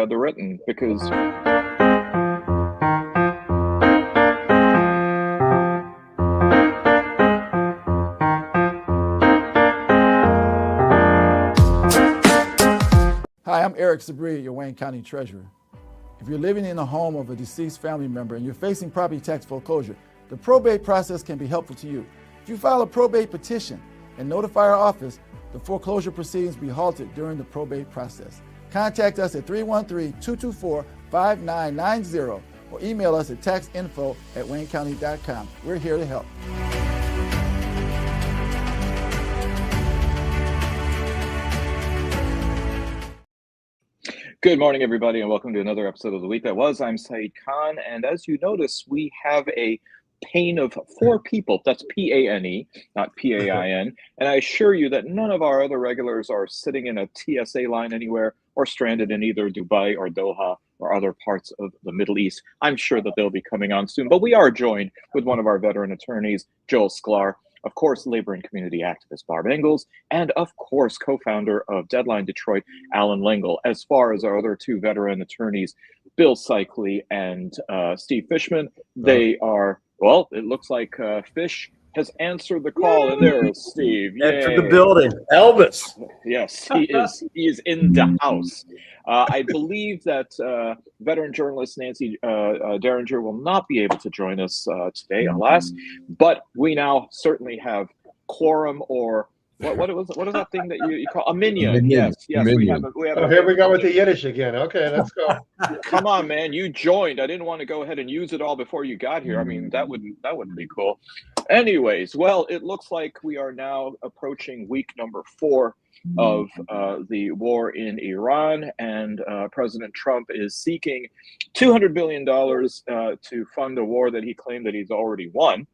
the written, because Hi, I'm Eric Sabri, your Wayne County Treasurer. If you're living in the home of a deceased family member and you're facing property tax foreclosure, the probate process can be helpful to you. If you file a probate petition and notify our office, the foreclosure proceedings will be halted during the probate process. Contact us at 313-224-5990 or email us at taxinfo@waynecounty.com. We're here to help. good morning, everybody, and welcome to another episode of The Week That Was. I'm Saeed Khan, and as you notice, we have a pane of four people. That's P-A-N-E, not P-A-I-N. And I assure you that none of our other regulars are sitting in a TSA line anywhere or stranded in either Dubai or Doha or other parts of the Middle East. I'm sure that they'll be coming on soon, but we are joined with one of our veteran attorneys, Joel Sklar, of course, labor and community activist Barb Ingalls, and of course, co-founder of Deadline Detroit, Allan Lengel. As far as our other two veteran attorneys, Bill Seikaly and Steve Fishman, they are, well, it looks like Fish has answered the call, and there is Steve. Entered the building. Elvis. Yes, he is in the house. I believe that veteran journalist Nancy Derringer will not be able to join us today, alas. But we now certainly have quorum, or what is that thing that you call a minion? Yes, minion. We have. Oh, here we go with the Yiddish again. Okay, let's go. Come on, man, you joined. I didn't want to go ahead and use it all before you got here. I mean, that wouldn't be cool. Anyways, well, it looks like we are now approaching week number 4 of the war in Iran, and President Trump is seeking $200 billion to fund a war that he claimed that he's already won.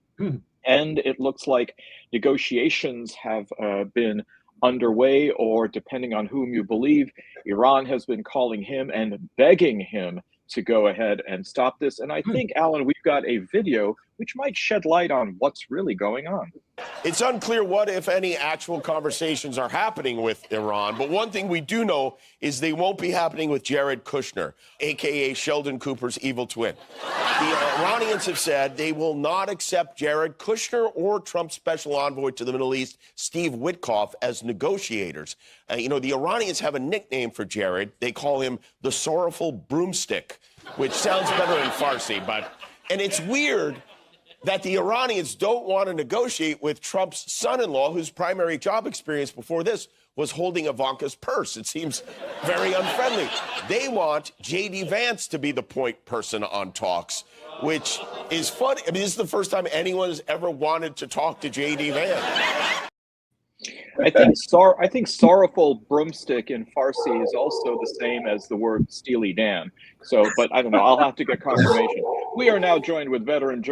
And it looks like negotiations have been underway, or depending on whom you believe, Iran has been calling him and begging him to go ahead and stop this. And I think, Alan, we've got a video which might shed light on what's really going on. It's unclear what, if any, actual conversations are happening with Iran. But one thing we do know is they won't be happening with Jared Kushner, a.k.a. Sheldon Cooper's evil twin. The Iranians have said they will not accept Jared Kushner or Trump's special envoy to the Middle East, Steve Witkoff, as negotiators. The Iranians have a nickname for Jared. They call him the Sorrowful Broomstick, which sounds better in Farsi. And it's weird that the Iranians don't want to negotiate with Trump's son-in-law, whose primary job experience before this was holding Ivanka's purse. It seems very unfriendly. They want J.D. Vance to be the point person on talks, which is funny. I mean, this is the first time anyone has ever wanted to talk to J.D. Vance. I think sorrowful broomstick in Farsi is also the same as the word Steely Dan. So, but I don't know. I'll have to get confirmation. We are now joined with veteran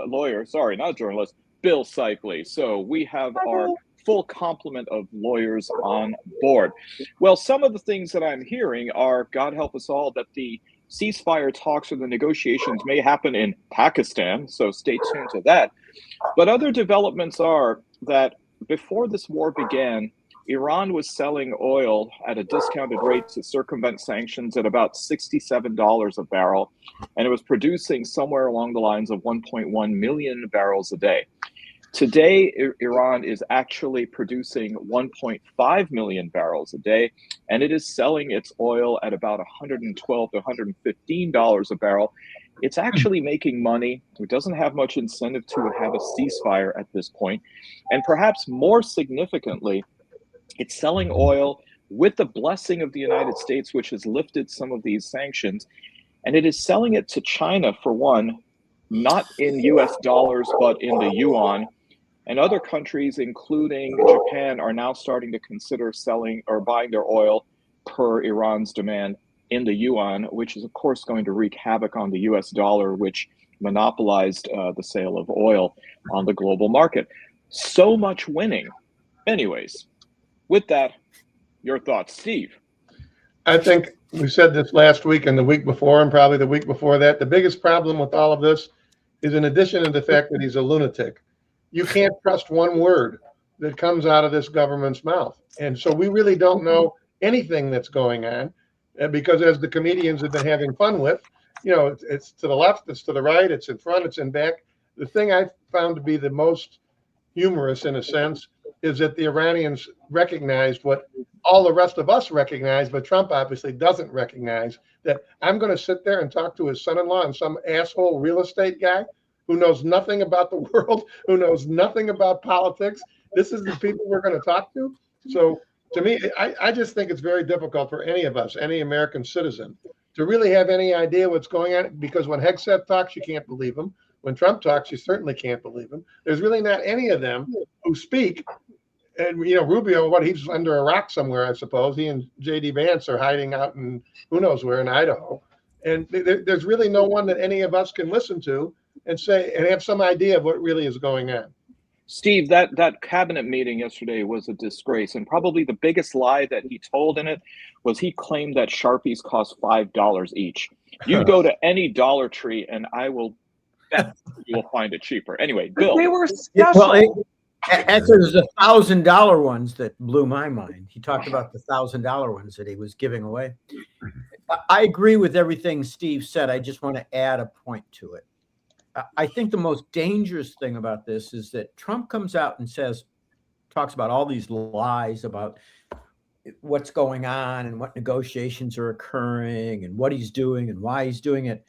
lawyer, sorry, not journalist, Bill Seikaly. So we have our full complement of lawyers on board. Well, some of the things that I'm hearing are, God help us all, that the ceasefire talks or the negotiations may happen in Pakistan. So stay tuned to that. But other developments are that before this war began, Iran was selling oil at a discounted rate to circumvent sanctions at about $67 a barrel, and it was producing somewhere along the lines of 1.1 million barrels a day. Today, Iran is actually producing 1.5 million barrels a day, and it is selling its oil at about $112 to $115 a barrel. It's actually making money. It doesn't have much incentive to have a ceasefire at this point. And perhaps more significantly, it's selling oil with the blessing of the United States, which has lifted some of these sanctions. And it is selling it to China, for one, not in US dollars, but in the yuan. And other countries, including Japan, are now starting to consider selling or buying their oil per Iran's demand in the yuan, which is, of course, going to wreak havoc on the US dollar, which monopolized the sale of oil on the global market. So much winning. Anyways, with that, your thoughts, Steve? I think we said this last week and the week before, and probably the week before that. The biggest problem with all of this is, in addition to the fact that he's a lunatic, you can't trust one word that comes out of this government's mouth. And so we really don't know anything that's going on. And because as the comedians have been having fun with, it's to the left, it's to the right, it's in front, it's in back. The thing I found to be the most humorous in a sense is that the Iranians recognized what all the rest of us recognize, but Trump obviously doesn't recognize, that I'm going to sit there and talk to his son-in-law and some asshole real estate guy who knows nothing about the world, who knows nothing about politics. This is the people we're going to talk to. So to me, I just think it's very difficult for any of us, any American citizen, to really have any idea what's going on, because when Hegseth talks, you can't believe him. When Trump talks, you certainly can't believe him. There's really not any of them who speak. And, Rubio, he's under a rock somewhere, I suppose. He and J.D. Vance are hiding out in who knows where in Idaho. And there's really no one that any of us can listen to and say and have some idea of what really is going on. Steve, that cabinet meeting yesterday was a disgrace, and probably the biggest lie that he told in it was he claimed that Sharpies cost $5 each. You go to any Dollar Tree, and I will bet you will find it cheaper. Anyway, Bill. They were special. Well, actually, there's the $1,000 ones that blew my mind. He talked about the $1,000 ones that he was giving away. I agree with everything Steve said. I just want to add a point to it. I think the most dangerous thing about this is that Trump comes out and talks about all these lies about what's going on and what negotiations are occurring and what he's doing and why he's doing it.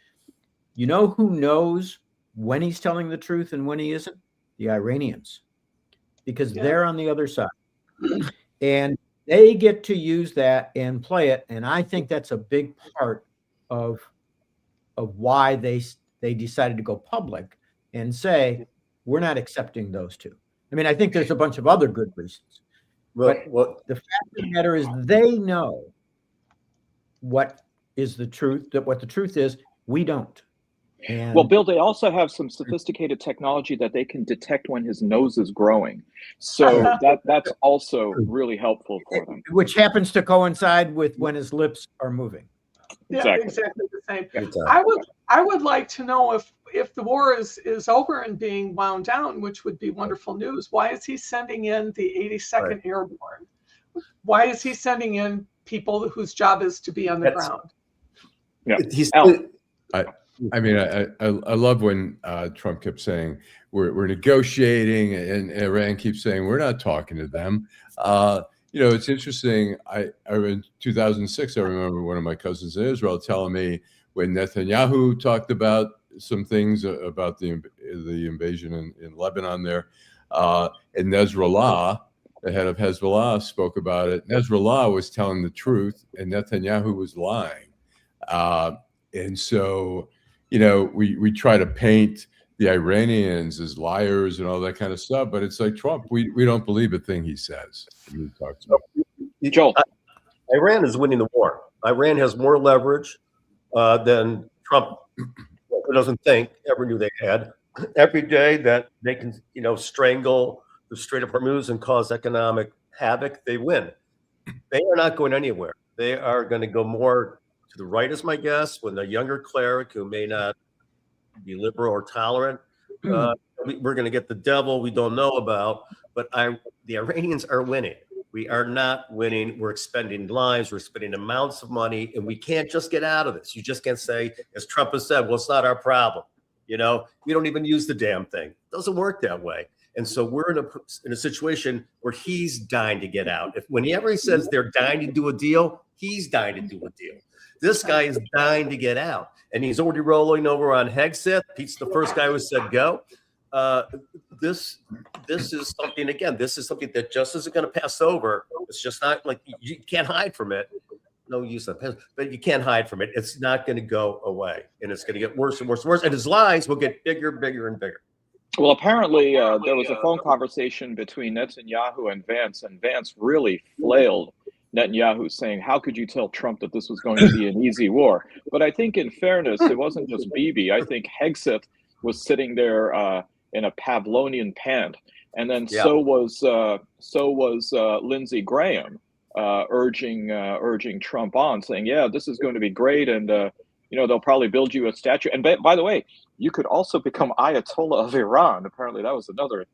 You know who knows when he's telling the truth and when he isn't? The Iranians, because they're on the other side. And they get to use that and play it. And I think that's a big part of why they decided to go public and say, we're not accepting those two. I mean, I think there's a bunch of other good reasons. But the fact of the matter is they know what is the truth, what the truth is. We don't. And well, Bill, they also have some sophisticated technology that they can detect when his nose is growing. So that's also really helpful for them. Which happens to coincide with when his lips are moving. Yeah, exactly the same. I would like to know if the war is over and being wound down, which would be wonderful news. Why is he sending in the 82nd Airborne? Why is he sending in people whose job is to be on the ground? Yeah, I mean, I love when Trump kept saying we're negotiating, and Iran keeps saying we're not talking to them. It's interesting. In 2006, I remember one of my cousins in Israel telling me when Netanyahu talked about some things about the invasion in Lebanon there, and Nasrallah, the head of Hezbollah, spoke about it. Nasrallah was telling the truth, and Netanyahu was lying. And so, we try to paint the Iranians as liars and all that kind of stuff, but it's like Trump. We don't believe a thing he says. Joel, Iran is winning the war. Iran has more leverage than Trump doesn't think ever knew they had. Every day that they can, strangle the Strait of Hormuz and cause economic havoc, they win. They are not going anywhere. They are going to go more to the right, is my guess, when the younger cleric who may not be liberal or tolerant. We're going to get the devil we don't know about, but the Iranians are winning. We are not winning. We're expending lives. We're spending amounts of money, and we can't just get out of this. You just can't say, as Trump has said, well, it's not our problem. We don't even use the damn thing. It doesn't work that way. And so we're in a situation where he's dying to get out. Whenever he says they're dying to do a deal, he's dying to do a deal. This guy is dying to get out, and he's already rolling over on Hegseth. He's the first guy who said go. This is something, again, this is something that just isn't going to pass over. It's just not like you can't hide from it. No use of it, but you can't hide from it. It's not going to go away, and it's going to get worse and worse and worse. And his lies will get bigger, bigger, and bigger. Well, apparently there was a phone conversation between Netanyahu and Vance really flailed Netanyahu, saying, how could you tell Trump that this was going to be an easy war? But I think in fairness, it wasn't just Bibi. I think Hegseth was sitting there in a Pavlovian pant. And then so was Lindsey Graham urging Trump on, saying, yeah, this is going to be great. And, they'll probably build you a statue. And by the way, you could also become Ayatollah of Iran. Apparently that was another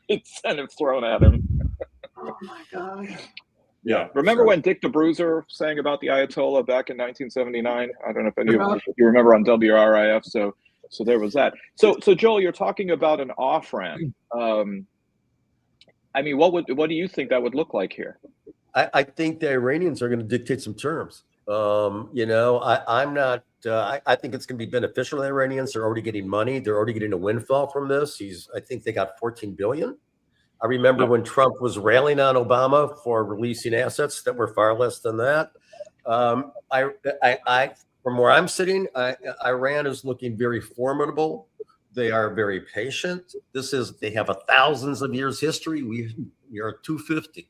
incentive thrown at him. Oh, my God. Yeah. Remember so- when Dick the Bruiser sang about the Ayatollah back in 1979? I don't know if any of you remember on WRIF. So there was that. So Joel, you're talking about an off ramp. I mean, what do you think that would look like here? I think the Iranians are going to dictate some terms. I'm not. I think it's going to be beneficial to the Iranians. They're already getting money. They're already getting a windfall from this. I think they got 14 billion. I remember when Trump was railing on Obama for releasing assets that were far less than that. I from where I'm sitting, Iran is looking very formidable. They are very patient. They have thousands of years history. We are 250.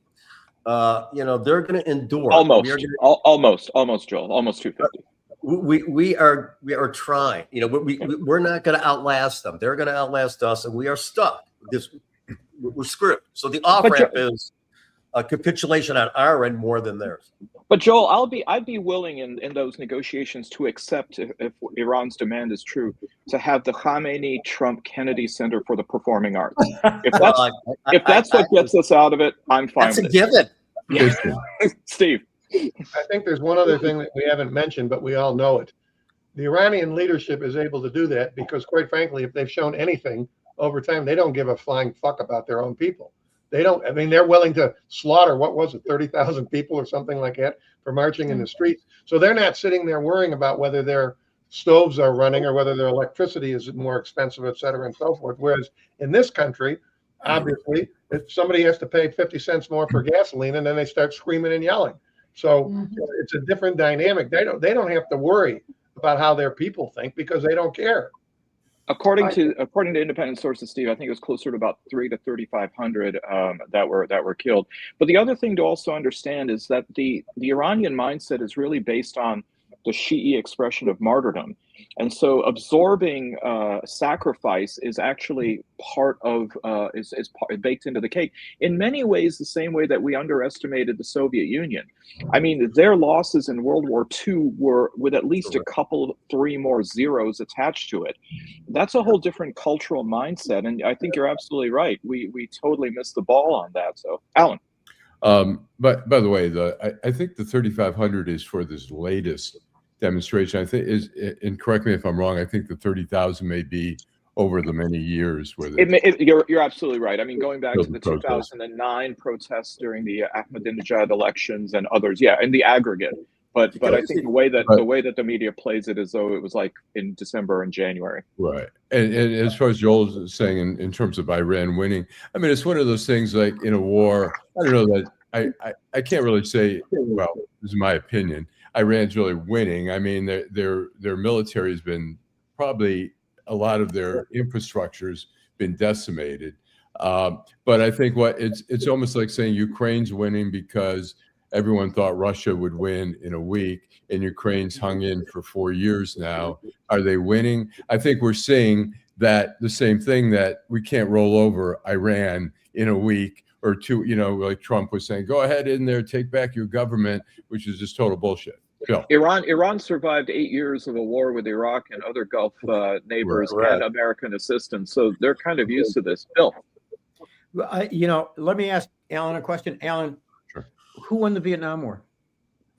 They're going to endure. Almost, Joel, almost 250. We are trying. We're not going to outlast them. They're going to outlast us, and we are stuck. We're screwed. So the off ramp is a capitulation on our end more than theirs. But Joel, I'd be willing in those negotiations to accept, if Iran's demand is true, to have the Khamenei Trump Kennedy Center for the Performing Arts. If that's what gets us out of it, I'm fine with it. That's a given. Steve. I think there's one other thing that we haven't mentioned, but we all know it. The Iranian leadership is able to do that because, quite frankly, if they've shown anything over time, they don't give a flying fuck about their own people. They don't. I mean, they're willing to slaughter, 30,000 people or something like that for marching in the streets. So they're not sitting there worrying about whether their stoves are running or whether their electricity is more expensive, et cetera, and so forth. Whereas in this country, obviously, if somebody has to pay 50 cents more for gasoline, and then they start screaming and yelling. So it's a different dynamic. They don't have to worry about how their people think because they don't care. According to independent sources, Steve, I think it was closer to about 300 to 3,500 that were killed. But the other thing to also understand is that the Iranian mindset is really based on the Shi'i expression of martyrdom, and so absorbing sacrifice is actually part of is baked into the cake. In many ways, the same way that we underestimated the Soviet Union. I mean, their losses in World War II were with at least three more zeros attached to it. That's a whole different cultural mindset, and I think you're absolutely right. We totally missed the ball on that. So, Allan. But by the way, I think the 3,500 is for this latest demonstration. I think and correct me if I'm wrong, I think the 30,000 may be over the many years. You're absolutely right. I mean, going back to the 2009 protests during the Ahmadinejad elections and others, in the aggregate. But I think the way that the media plays it is though it was like in December and January. Right. And as far as Joel is saying in terms of Iran winning, I mean, it's one of those things like in a war, I don't know that I can't really say, well, this is my opinion, Iran's really winning. I mean, their military has been probably a lot of their infrastructure's been decimated. But I think it's almost like saying Ukraine's winning because everyone thought Russia would win in a week, and Ukraine's hung in for 4 years now. Are they winning? I think we're seeing that the same thing, that we can't roll over Iran in a week or two, like Trump was saying, go ahead in there, take back your government, which is just total bullshit. Bill. Iran survived 8 years of a war with Iraq and other Gulf neighbors and American assistance, so they're kind of used to this. Bill. Let me ask Allan a question. Allan, sure. Who won the Vietnam War?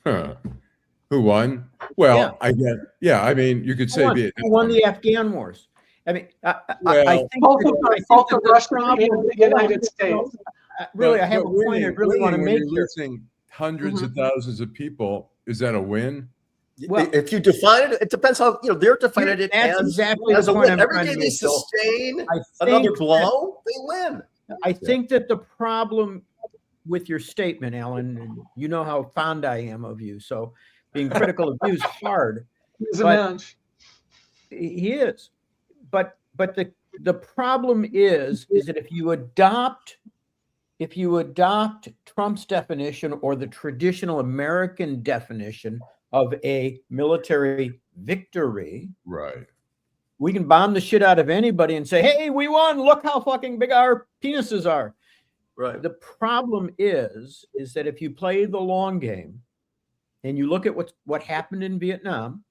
Who won? Well, I guess, I mean, you could say Vietnam. Who won the Afghan wars? I mean, I think both the Russian and the United States. Really, I have a point I really want to make here. Losing hundreds of thousands of people, is that a win? Well, if you define it, it depends how they're defining it as a win. Every day they sustain another blow, they win. I think that the problem with your statement, Allan, and you know how fond I am of you, so being critical of you is hard. He's a man. He is. But the problem is that if you adopt Trump's definition or the traditional American definition of a military victory, right, we can bomb the shit out of anybody and say, hey, we won, look how fucking big our penises are. Right. The problem is that if you play the long game and you look at what happened in Vietnam,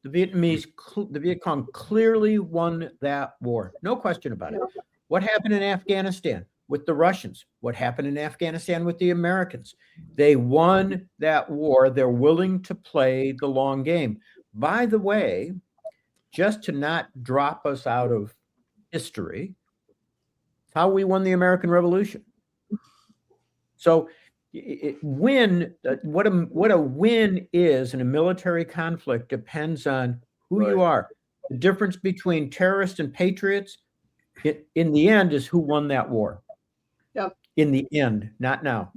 the Viet Cong clearly won that war. No question about it. What happened in Afghanistan? with the Russians? What happened in Afghanistan with the Americans? They won that war. They're willing to play the long game. By the way, just to not drop us out of history, how we won the American Revolution. So what a win is in a military conflict depends on who you are. The difference between terrorists and patriots, in the end, is who won that war. Yep. In the end, not now.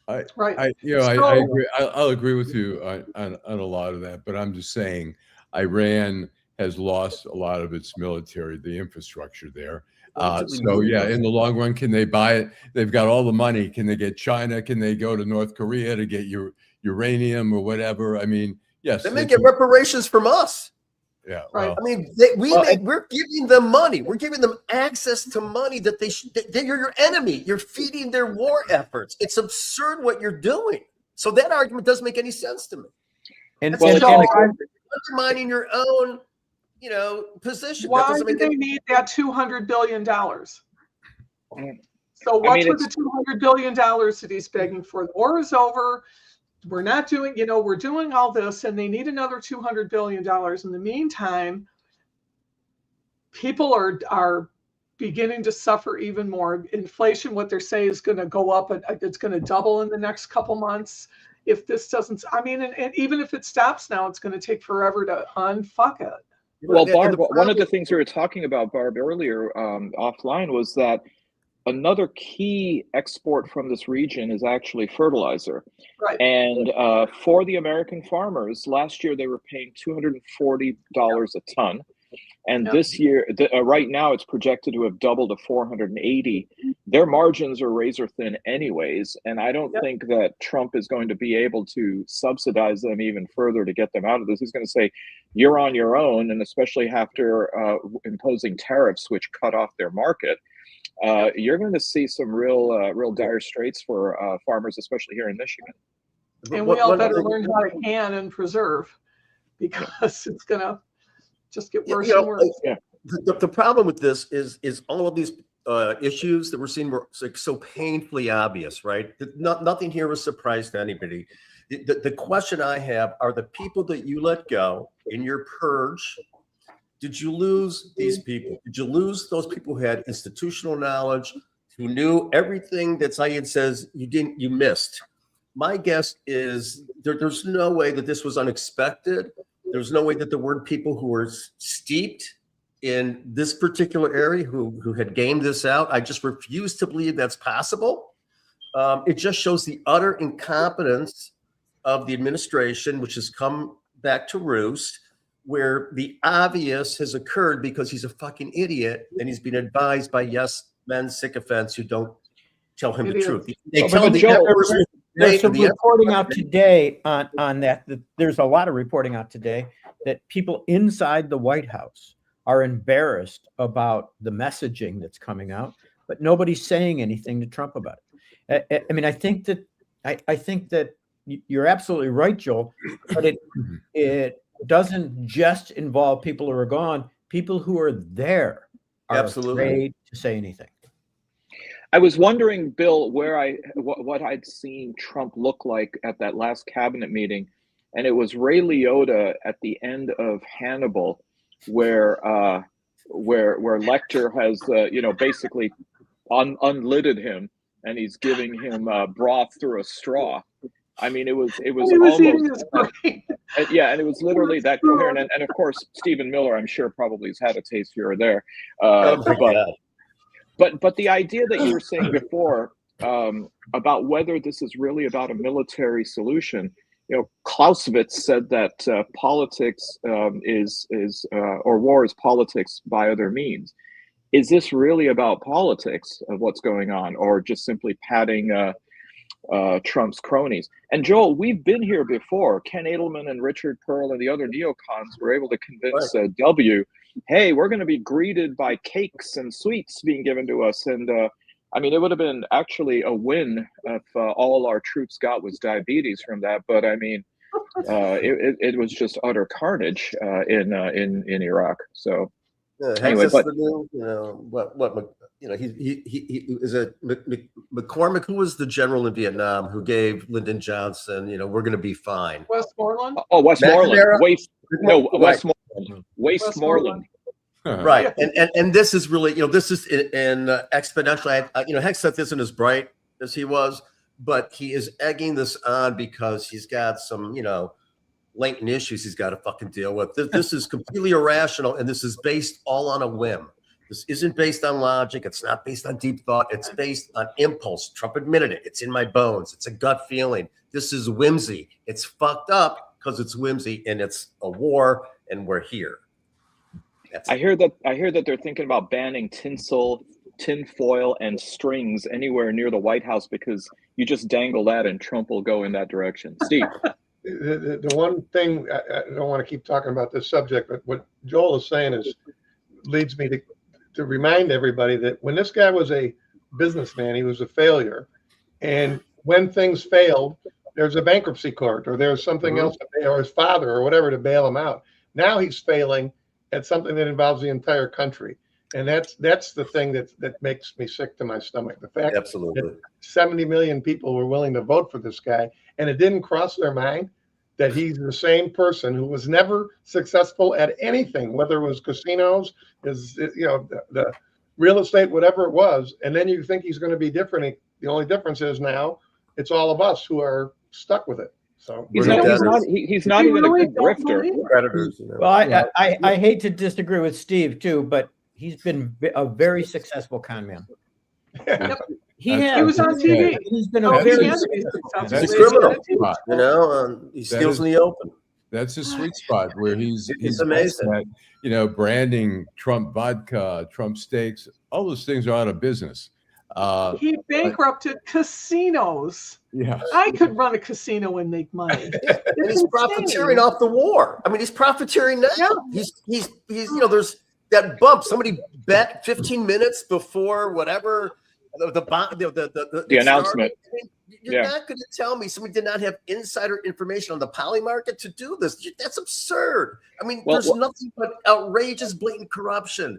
I agree. I'll agree with you on a lot of that, but I'm just saying Iran has lost a lot of its military, the infrastructure there. So yeah, in the long run, can they buy it? They've got all the money. Can they get China? Can they go to North Korea to get your uranium or whatever? I mean, yes. They may get reparations from us. Yeah. Right. I mean, we're giving them money. We're giving them access to money that you're your enemy. You're feeding their war efforts. It's absurd what you're doing. So that argument doesn't make any sense to me. And undermining your own, position. Why do they need that $200 billion? So what's with the $200 billion that he's begging for? The war is over. We're not doing, we're doing all this, and they need another $200 billion. In the meantime, people are beginning to suffer even more. Inflation, what they're saying, is going to go up. It's going to double in the next couple months. If this doesn't, and even if it stops now, it's going to take forever to unfuck it. Well, Barb, one of the things we were talking about, Barb, earlier offline was that another key export from this region is actually fertilizer. Right. And for the American farmers, last year they were paying $240 a ton. And this year, right now, it's projected to have doubled to $480. Their margins are razor thin anyways. And I don't think that Trump is going to be able to subsidize them even further to get them out of this. He's going to say, you're on your own. And especially after imposing tariffs, which cut off their market, you're going to see some real dire straits for farmers, especially here in Michigan. And we all better learn how to can and preserve, because it's going to just get worse and worse. The problem with this is all of these issues that we're seeing were so painfully obvious, right? Nothing here was a surprise to anybody. The question I have are the people that you let go in your purge. Did you lose these people? Did you lose those people who had institutional knowledge, who knew everything that Saeed says you missed? My guess is there's no way that this was unexpected. There's no way that there weren't people who were steeped in this particular area who had gamed this out. I just refuse to believe that's possible. It just shows the utter incompetence of the administration, which has come back to roost, where the obvious has occurred because he's a fucking idiot and he's been advised by yes men sycophants who don't tell him the truth. They tell him there's some reporting out today on that. There's a lot of reporting out today that people inside the White House are embarrassed about the messaging that's coming out, but nobody's saying anything to Trump about it. I mean, I think that you're absolutely right, Joel, but it doesn't just involve people who are gone. People who are there are afraid to say anything. I was wondering, Bill, what I'd seen Trump look like at that last cabinet meeting, and it was Ray Liotta at the end of Hannibal, where Lecter has basically unlidded him, and he's giving him broth through a straw. I mean, it was almost yeah, and it was literally that coherent. And of course, Stephen Miller, I'm sure, probably has had a taste here or there. But the idea that you were saying before about whether this is really about a military solution, Clausewitz said that politics or war is politics by other means. Is this really about politics of what's going on, or just simply padding Trump's cronies? And Joel, we've been here before. Ken Edelman and Richard Pearl and the other neocons were able to convince W, hey, we're going to be greeted by cakes and sweets being given to us. And I mean, it would have been actually a win if all our troops got was diabetes from that. But I mean, it was just utter carnage in Iraq. So anyway, the new, what you know, he is a McCormick, who was the general in Vietnam who gave Lyndon Johnson, you know, we're going to be fine. Westmoreland. Oh, Westmoreland. Westmoreland. Westmoreland. Westmoreland. Right, and this is really, you know, this is in exponential. You know, Heck Seth isn't as bright as he was, but he is egging this on because he's got some, you know, latent issues he's got to fucking deal with. This is completely irrational, and this is based all on a whim. This isn't based on logic. It's not based on deep thought. It's based on impulse. Trump admitted it. It's in my bones. It's a gut feeling. This is whimsy. It's fucked up because it's whimsy, and it's a war, and we're here. I hear that they're thinking about banning tinsel, tinfoil, and strings anywhere near the White House because you just dangle that and Trump will go in that direction. Steve. The one thing, I don't want to keep talking about this subject, but what Joel is saying leads me to remind everybody that when this guy was a businessman, he was a failure. And when things failed, there's a bankruptcy court or there's something else, or his father or whatever to bail him out. Now he's failing at something that involves the entire country. And that's the thing that makes me sick to my stomach. The fact that 70 million people were willing to vote for this guy, and it didn't cross their mind that he's the same person who was never successful at anything, whether it was casinos, the real estate, whatever it was. And then you think he's going to be different. The only difference is now it's all of us who are stuck with it. So he's not even a good grifter. Well, I hate to disagree with Steve too, but he's been a very successful con man. He was on TV. He's been a very criminal. You know, he steals in the open. That's his sweet spot where he's amazing. At, you know, branding Trump vodka, Trump steaks, all those things are out of business. He bankrupted casinos. Yeah, I could run a casino and make money. And he's profiteering off the war. I mean, he's profiteering now. Yeah. He's you know, there's that bump. Somebody bet 15 minutes before whatever the announcement. I mean, you're not going to tell me somebody did not have insider information on the poly market to do this. That's absurd. I mean, there's nothing but outrageous, blatant corruption.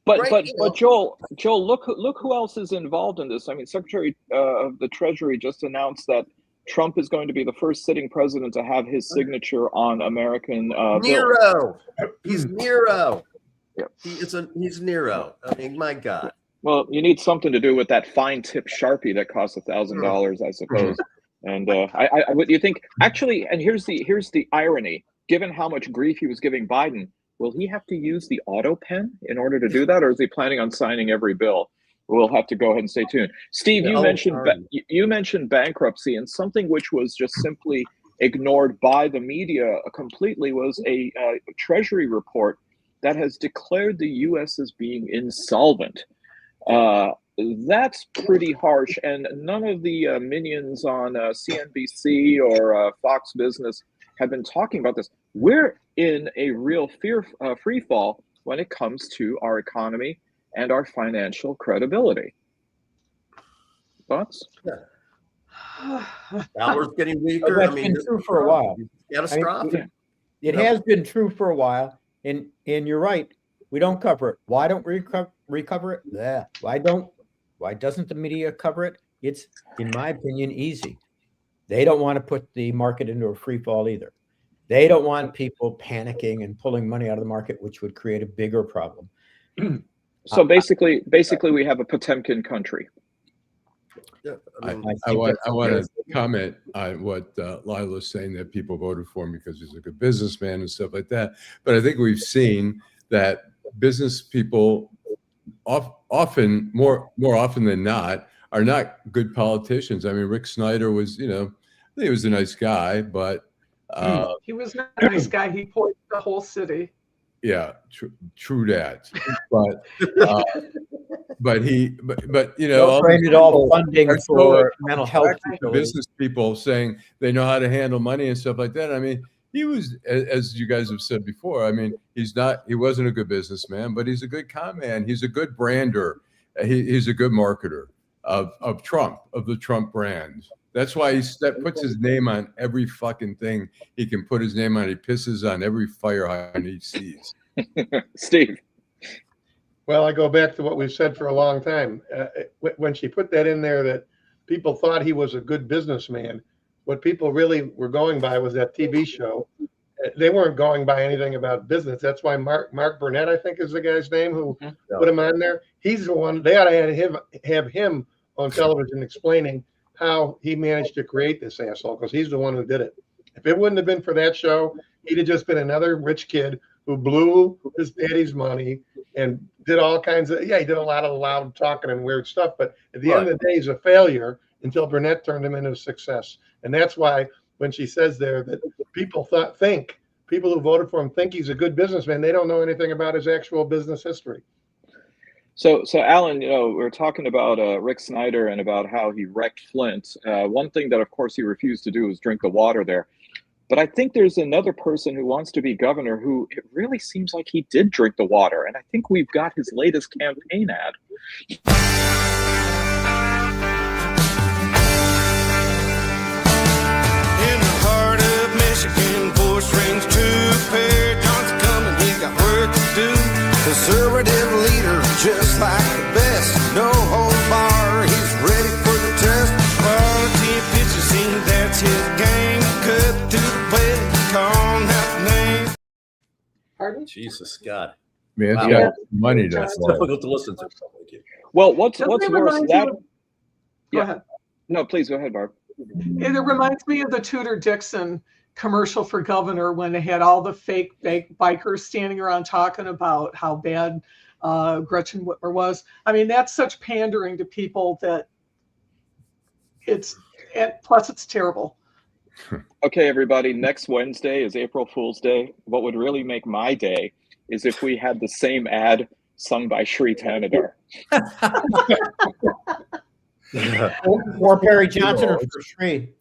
But Joel, look who else is involved in this. I mean, Secretary of the Treasury just announced that Trump is going to be the first sitting president to have his signature on American Nero. He's Nero. Yeah. He's Nero. I mean, my God. Well, you need something to do with that fine tip Sharpie that costs $1,000, I suppose. And what you think? Actually, and here's the irony. Given how much grief he was giving Biden, will he have to use the auto pen in order to do that, or is he planning on signing every bill? We'll have to go ahead and stay tuned. Steve, you mentioned bankruptcy, and something which was just simply ignored by the media completely was a Treasury report that has declared the U.S. as being insolvent. That's pretty harsh, and none of the minions on CNBC or Fox Business have been talking about this. We're in a real free fall when it comes to our economy and our financial credibility. Thoughts? Dollar's getting weaker. That's been true for a while. Catastrophic. It has been true for a while, and you're right. We don't cover it. Why don't we recover it? Yeah. Why doesn't the media cover it? It's, in my opinion, easy. They don't want to put the market into a free fall either. They don't want people panicking and pulling money out of the market, which would create a bigger problem. So basically, we have a Potemkin country. Yeah, I want to comment on what Lila's saying, that people voted for him because he's a good businessman and stuff like that. But I think we've seen that business people often, more often than not, are not good politicians. I mean, Rick Snyder was, you know, I think he was a nice guy, but he was not a nice guy. He poisoned the whole city. Yeah, true that. But you know, created all funding for mental health. Business people saying they know how to handle money and stuff like that. I mean, he was, as you guys have said before, I mean, he wasn't a good businessman, but he's a good con man. He's a good brander. He's a good marketer of Trump, of the Trump brand. That's why that puts his name on every fucking thing he can put his name on. He pisses on every fire hydrant he sees. Steve. Well, I go back to what we've said for a long time. When she put that in there that people thought he was a good businessman, what people really were going by was that TV show. They weren't going by anything about business. That's why Mark Burnett, I think is the guy's name, who put him on there. He's the one. They ought to have him on television explaining how he managed to create this asshole, because he's the one who did it. If it wouldn't have been for that show, he'd have just been another rich kid who blew his daddy's money and did all kinds of, he did a lot of loud talking and weird stuff. But at the end of the day, he's a failure until Burnett turned him into a success. And that's why when she says there that people people who voted for him think he's a good businessman, they don't know anything about his actual business history. So Allan, we're talking about Rick Snyder and about how he wrecked Flint. One thing that, of course, he refused to do was drink the water there. But I think there's another person who wants to be governor who it really seems like he did drink the water. And I think we've got his latest campaign ad. In the heart of Michigan, 4 strings to pair. John's coming, he got work to do. Conservative leader, just like the best. No hold bar, he's ready for the test. Quality efficiency, that's his game. Cut through the play, call out the name. Pardon? Jesus God. Man, it's Wow. got money to It's play. difficult to listen to. Well, what's Doesn't it worse? remind That you of- Go ahead. No, please go ahead, Barb. It reminds me of the Tudor Dixon commercial for governor when they had all the fake bikers standing around talking about how bad Gretchen Whitmer was. I mean, that's such pandering to people that plus it's terrible. Okay, everybody, next Wednesday is April Fool's Day. What would really make my day is if we had the same ad sung by Shri Tanadar. Or Perry Johnson or for Shri.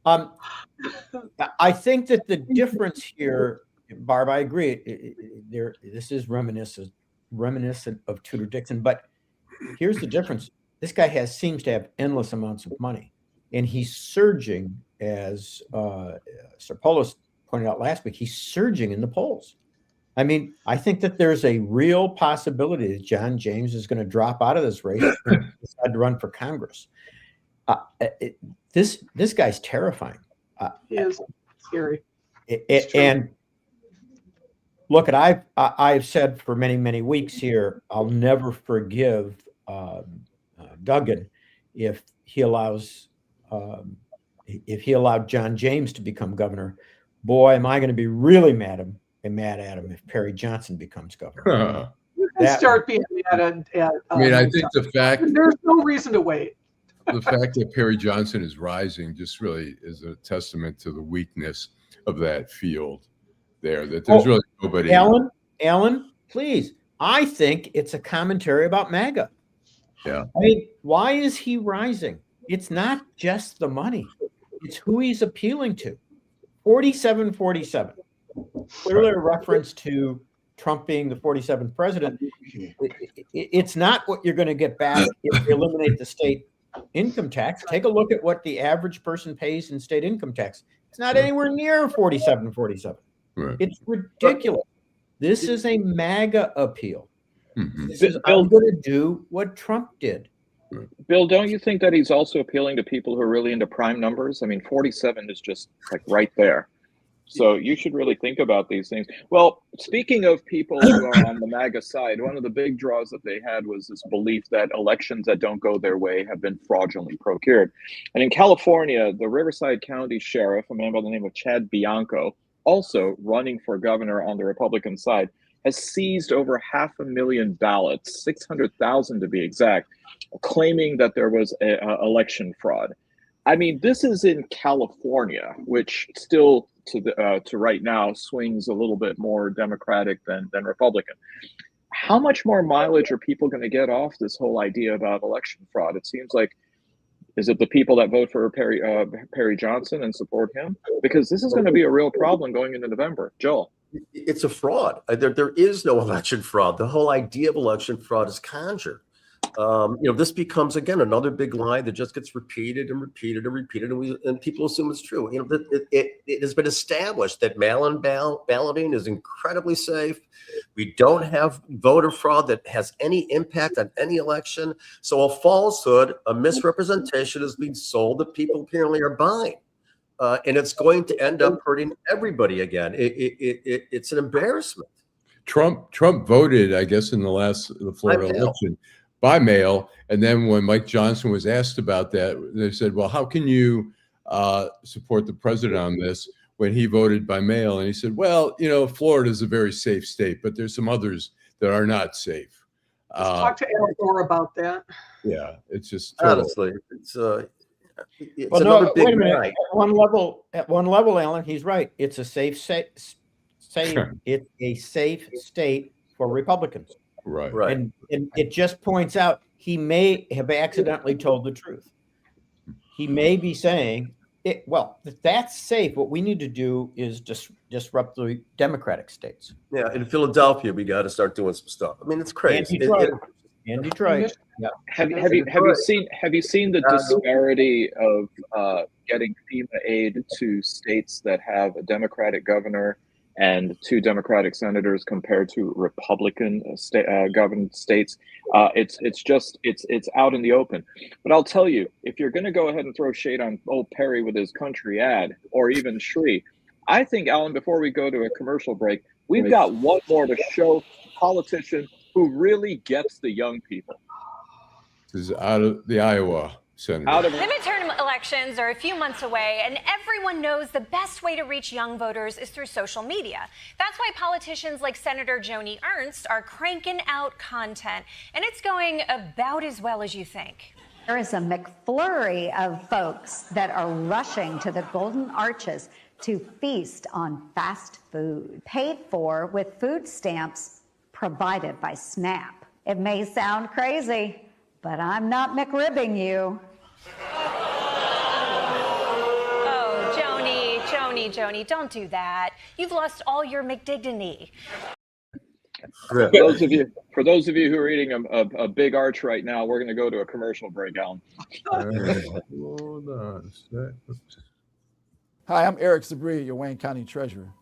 I think that the difference here, Barb, I agree. This is reminiscent of Tudor Dixon, but here's the difference. This guy seems to have endless amounts of money, and he's surging, as Sir Polis pointed out last week. He's surging in the polls. I mean, I think that there's a real possibility that John James is going to drop out of this race and decide to run for Congress. This guy's terrifying. He is scary. And look, I've said for many weeks here, I'll never forgive Duggan if he allowed John James to become governor. Boy, am I going to be really mad at him if Perry Johnson becomes governor. You can start being mad at I mean, I think the fact there's no reason to wait. the fact that Perry Johnson is rising just really is a testament to the weakness of that field there, that there's really nobody. Allan, please. I think it's a commentary about MAGA. Yeah. I mean, why is he rising? It's not just the money. It's who he's appealing to. 47-47. Clearly a reference to Trump being the 47th president. It's not what you're going to get back if you eliminate the state income tax. Take a look at what the average person pays in state income tax. It's not anywhere near 47-47. Right. It's ridiculous. This is a MAGA appeal. Mm-hmm. This is, I'm going to do what Trump did. Bill, don't you think that he's also appealing to people who are really into prime numbers? I mean, 47 is just like right there. So you should really think about these things. Well, speaking of people who are on the MAGA side, one of the big draws that they had was this belief that elections that don't go their way have been fraudulently procured. And in California, the Riverside County Sheriff, a man by the name of Chad Bianco, also running for governor on the Republican side, has seized over 500,000 ballots, 600,000 to be exact, claiming that there was election fraud. I mean, this is in California, which still to right now swings a little bit more Democratic than Republican. How much more mileage are people going to get off this whole idea about election fraud? It seems like, is it the people that vote for Perry Johnson and support him? Because this is going to be a real problem going into November. Joel. It's a fraud. There is no election fraud. The whole idea of election fraud is conjured. This becomes again another big lie that just gets repeated and repeated and repeated, and people assume it's true. It has been established that mail-in balloting is incredibly safe. We don't have voter fraud that has any impact on any election. So a falsehood, a misrepresentation is being sold that people apparently are buying. And it's going to end up hurting everybody again. It's an embarrassment. Trump voted, I guess, in the Florida election by mail. And then when Mike Johnson was asked about that, they said, well, how can you support the president on this when he voted by mail? And he said, well, Florida is a very safe state, but there's some others that are not safe. Let's talk to Al Gore about that. Yeah, it's just honestly, it's well, no, wait a minute. Right. At one level, Alan, he's right. It's a safe it's a safe state for Republicans. Right. And it just points out he may have accidentally told the truth. He may be saying, if that's safe, what we need to do is disrupt the Democratic states. Yeah, in Philadelphia, we got to start doing some stuff. I mean, it's crazy. And Detroit. Yeah. Have you seen the disparity of getting FEMA aid to states that have a Democratic governor and 2 Democratic senators compared to Republican governed states? It's out in the open. But I'll tell you, if you're going to go ahead and throw shade on old Perry with his country ad, or even Shree, I think, Alan, before we go to a commercial break, we've got one more to show politician who really gets the young people. This is out of the Iowa senator. The midterm elections are a few months away, and everyone knows the best way to reach young voters is through social media. That's why politicians like Senator Joni Ernst are cranking out content, and it's going about as well as you think. There is a McFlurry of folks that are rushing to the Golden Arches to feast on fast food, paid for with food stamps provided by SNAP. It may sound crazy, but I'm not McRibbing you. Oh, Joni, don't do that. You've lost all your McDignity. For those of you who are eating a big arch right now, we're going to go to a commercial break, Alan. Hold on. Hi, I'm Eric Sabri, your Wayne County Treasurer.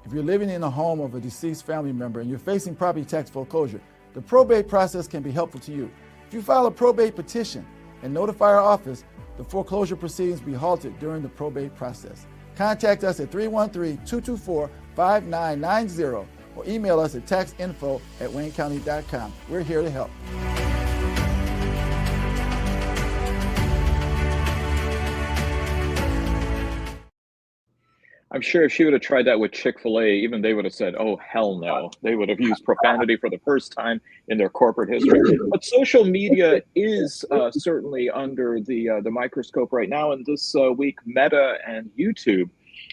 If you're living in a home of a deceased family member and you're facing property tax foreclosure, the probate process can be helpful to you. If you file a probate petition and notify our office, the foreclosure proceedings will be halted during the probate process. Contact us at 313-224-5990 or email us at taxinfo@waynecounty.com. We're here to help. I'm sure if she would have tried that with Chick-fil-A, even they would have said, oh, hell no. They would have used profanity for the first time in their corporate history. But social media is certainly under the microscope right now. And this week, Meta and YouTube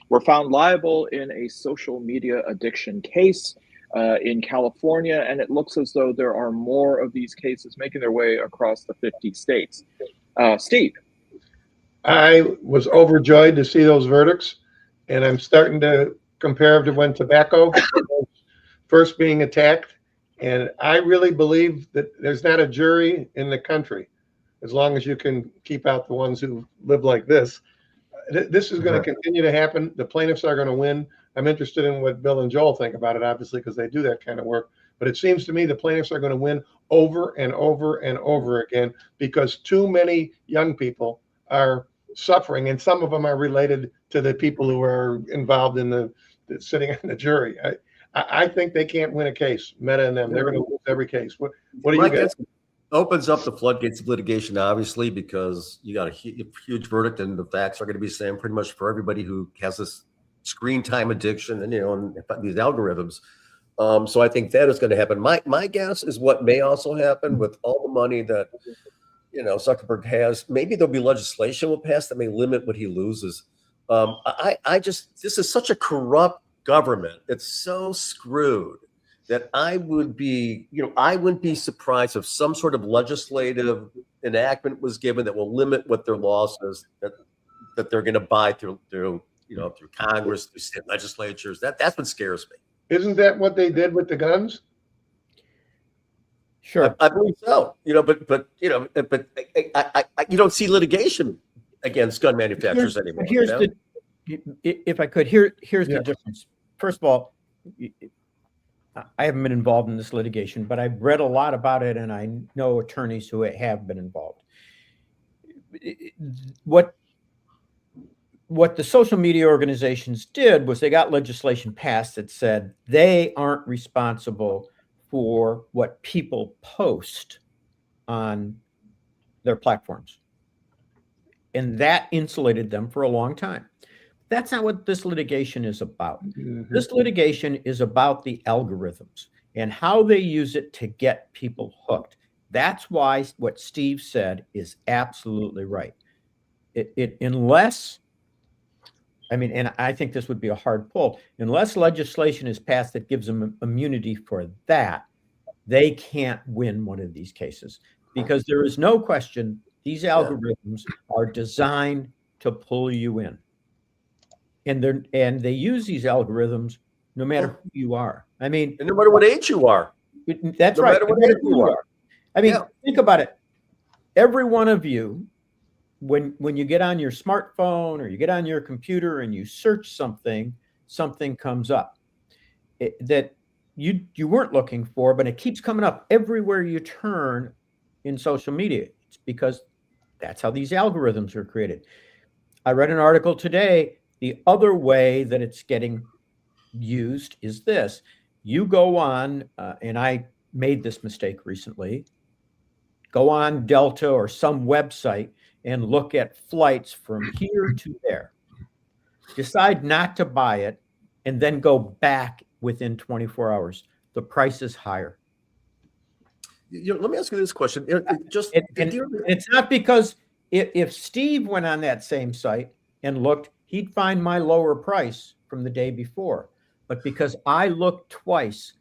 were found liable in a social media addiction case in California. And it looks as though there are more of these cases making their way across the 50 states. Steve. I was overjoyed to see those verdicts. And I'm starting to compare to when tobacco was first being attacked. And I really believe that there's not a jury in the country, as long as you can keep out the ones who live like this. This is going to continue to happen. The plaintiffs are going to win. I'm interested in what Bill and Joel think about it, obviously, because they do that kind of work. But it seems to me the plaintiffs are going to win over and over and over again because too many young people are suffering, and some of them are related to the people who are involved in the sitting on the jury. I think they can't win a case. Meta and them, they're going to lose every case. What do you guys? Opens up the floodgates of litigation, obviously, because you got a huge verdict, and the facts are going to be the same pretty much for everybody who has this screen time addiction and and these algorithms. So I think that is going to happen. My guess is what may also happen with all the money that Zuckerberg has. Maybe there'll be legislation will pass that may limit what he loses. This is such a corrupt government. It's so screwed that I wouldn't be surprised if some sort of legislative enactment was given that will limit what their losses that they're going to buy through Congress, through state legislatures. That's what scares me. Isn't that what they did with the guns? Sure. I believe so. You know, but you don't see litigation against gun manufacturers anymore. Here's if I could, here's the difference. First of all, I haven't been involved in this litigation, but I've read a lot about it, and I know attorneys who have been involved. What the social media organizations did was they got legislation passed that said they aren't responsible for what people post on their platforms. And that insulated them for a long time. That's not what this litigation is about. Mm-hmm. This litigation is about the algorithms and how they use it to get people hooked. That's why what Steve said is absolutely right. Unless, I mean, and I think this would be a hard pull, unless legislation is passed that gives them immunity for that, they can't win one of these cases, because there is no question these algorithms are designed to pull you in. And they use these algorithms no matter who you are. I mean, and no matter what age you are. That's no right. Matter what age you are. I mean, think about it. Every one of you, when you get on your smartphone or you get on your computer and you search something comes up that you weren't looking for, but it keeps coming up everywhere you turn in social media. It's because that's how these algorithms are created. I read an article today. The other way that it's getting used is this. You go on, and I made this mistake recently, go on Delta or some website and look at flights from here to there. Decide not to buy it, and then go back within 24 hours. The price is higher. Let me ask you this question. It's not because if Steve went on that same site and looked, he'd find my lower price from the day before. But because I looked twice,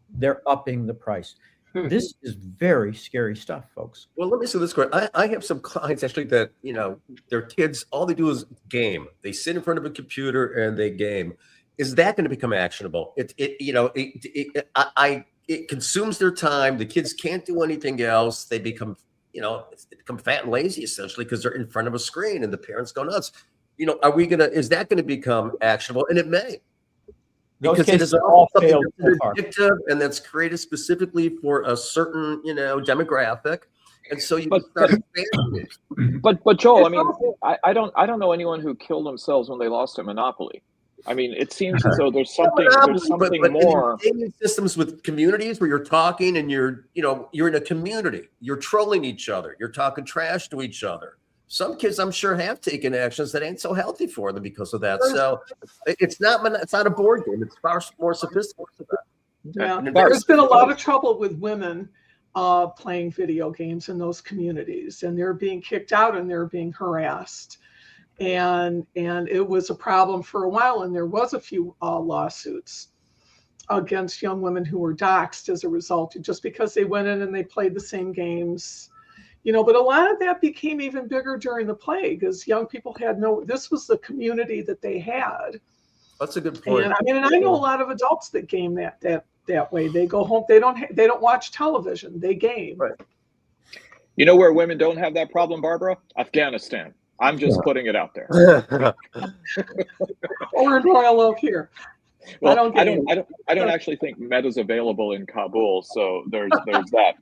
they're upping the price. This is very scary stuff, folks. Well, let me say this question. I have some clients actually that, their kids, all they do is game. They sit in front of a computer and they game. Is that going to become actionable? It consumes their time. The kids can't do anything else. They become, they become fat and lazy essentially because they're in front of a screen and the parents go nuts. Is that going to become actionable? And it may. Because it is all something that's addictive and that's created specifically for a certain, demographic. And so you start expanding it. But Joel, I mean, I don't know anyone who killed themselves when they lost at Monopoly. I mean, it seems as though there's something more. In systems with communities where you're talking and you're in a community, you're trolling each other, you're talking trash to each other. Some kids, I'm sure, have taken actions that ain't so healthy for them because of that. So it's not a board game. It's far more sophisticated. Yeah, there's been a lot of trouble with women playing video games in those communities, and they're being kicked out and they're being harassed. And it was a problem for a while, and there was a few lawsuits against young women who were doxxed as a result, just because they went in and they played the same games. But a lot of that became even bigger during the plague, as young people had this was the community that they had. That's a good point. And I know a lot of adults that game that way. They go home, they don't watch television, they game. Right. You know where women don't have that problem, Barbara? Afghanistan. I'm just putting it out there. Or in Royal Oak here. Well, I don't actually think Meta's available in Kabul, so there's that.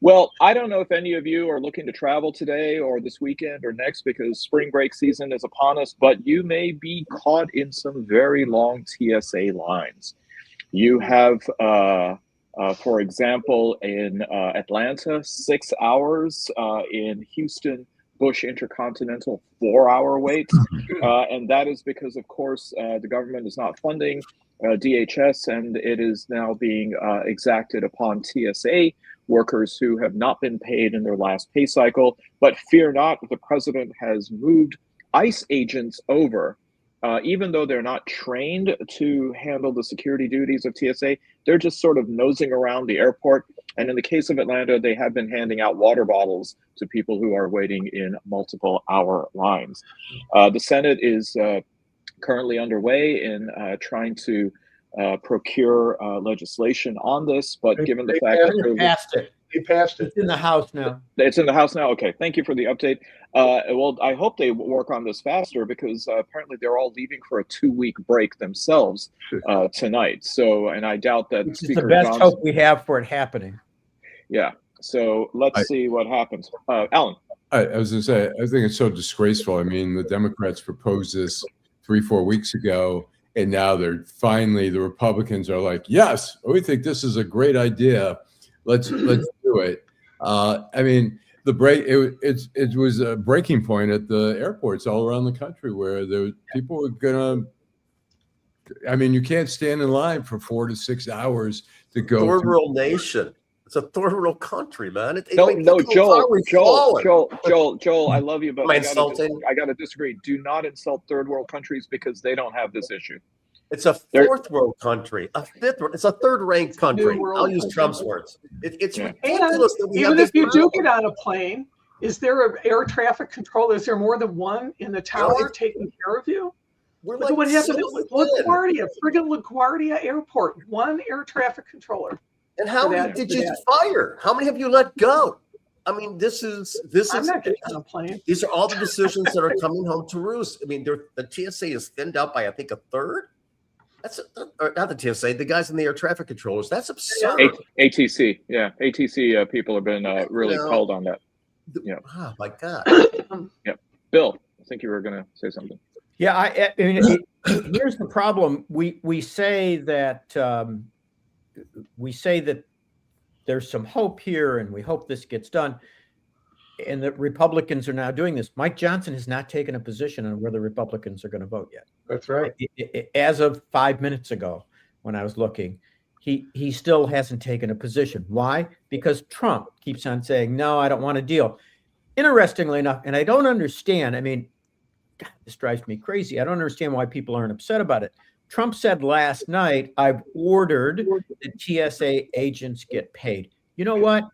Well, I don't know if any of you are looking to travel today or this weekend or next, because spring break season is upon us, but you may be caught in some very long TSA lines. You have, for example, in Atlanta, 6 hours, in Houston, Bush Intercontinental, 4-hour wait. And that is because, of course, the government is not funding DHS, and it is now being exacted upon TSA workers who have not been paid in their last pay cycle. But fear not, the president has moved ICE agents over. Even though they're not trained to handle the security duties of TSA, they're just sort of nosing around the airport. And in the case of Atlanta, they have been handing out water bottles to people who are waiting in multiple hour lines. The Senate is currently underway in trying to procure legislation on this, but given the fact that He passed it. It's in the House now. It's in the House now. Okay, thank you for the update. Well, I hope they work on this faster because apparently they're all leaving for a 2-week break themselves tonight. So, and I doubt that Which is Speaker the best Johnson, hope we have for it happening. Yeah. So let's see what happens. Allan. I was going to say, I think it's so disgraceful. I mean, the Democrats proposed this 3-4 weeks ago, and now they're finally, the Republicans are like, yes, we think this is a great idea. Let's do it. I mean, it was a breaking point at the airports all around the country where people were gonna. I mean, you can't stand in line for 4 to 6 hours to go. Third world nation. It's a third world country, man. No, Joel, I love you, but I got to disagree. Do not insult third world countries because they don't have this issue. It's a fourth world country, a fifth world. It's a third-rank country. I'll use Trump's words. It's ridiculous that we even have if you do get on a plane, is there an air traffic control? Is there more than one in the tower taking care of you? Look at what happened at LaGuardia, friggin' LaGuardia Airport. One air traffic controller. And how many did you fire? How many have you let go? I mean, this is. I'm not getting on a plane. These are all the decisions that are coming home to roost. I mean, the TSA is thinned out by I think a third. That's not the TSA. The guys in the air traffic controllers. That's absurd. ATC, yeah, ATC people have been really called on that. Yeah. Oh my God. Yeah, Bill, I think you were going to say something. Yeah, I mean, here's the problem. We say that there's some hope here, and we hope this gets done, and that Republicans are now doing this. Mike Johnson has not taken a position on where the Republicans are going to vote yet. That's right. As of 5 minutes ago, when I was looking, he still hasn't taken a position. Why? Because Trump keeps on saying, no, I don't want a deal. Interestingly enough, and I don't understand, I mean, God, this drives me crazy. I don't understand why people aren't upset about it. Trump said last night, I've ordered that TSA agents get paid. You know what?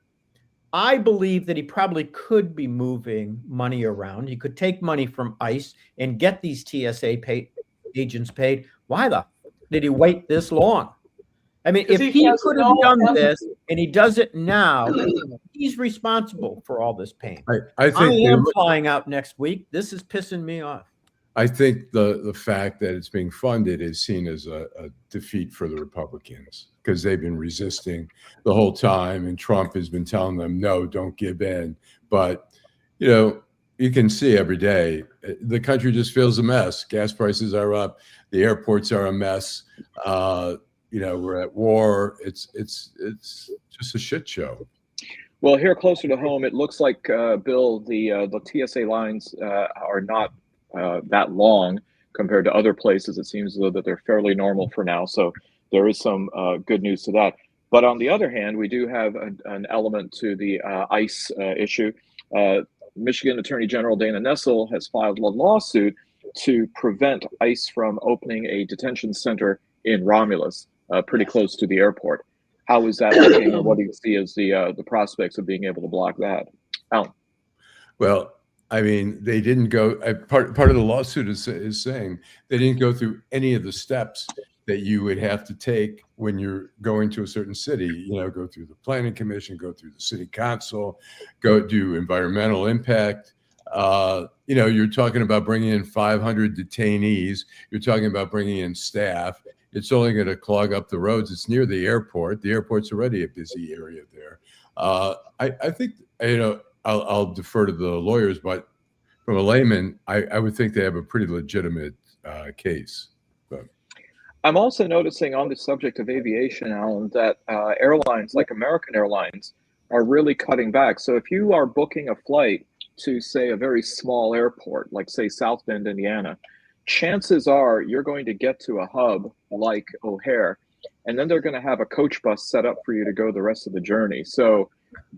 I believe that he probably could be moving money around. He could take money from ICE and get these TSA agents paid. Why the did he wait this long? I mean, if he could have done this and he does it now, he's responsible for all this pain. I am flying out next week. This is pissing me off. I think the fact that it's being funded is seen as a defeat for the Republicans because they've been resisting the whole time, and Trump has been telling them, no, don't give in. But, you know, you can see every day the country just feels a mess. Gas prices are up. The airports are a mess. You know, we're at war. It's just a shit show. Well, here closer to home, it looks like, Bill, the TSA lines are not that long compared to other places. It seems though that they're fairly normal for now. So there is some good news to that. But on the other hand, we do have an element to the ICE issue. Michigan Attorney General Dana Nessel has filed a lawsuit to prevent ICE from opening a detention center in Romulus, pretty close to the airport. How is that looking, and what do you see as the prospects of being able to block that? Allan. Well, I mean, they didn't go. Part of the lawsuit is saying they didn't go through any of the steps that you would have to take when you're going to a certain city. You know, go through the planning commission, go through the city council, go do environmental impact. You know, you're talking about bringing in 500 detainees. You're talking about bringing in staff. It's only going to clog up the roads. It's near the airport. The airport's already a busy area there. I think, you know, I'll defer to the lawyers, but from a layman, I would think they have a pretty legitimate case. But I'm also noticing on the subject of aviation, Allan, that airlines like American Airlines are really cutting back. So if you are booking a flight to, say, a very small airport, like, say, South Bend, Indiana, chances are you're going to get to a hub like O'Hare, and then they're going to have a coach bus set up for you to go the rest of the journey. So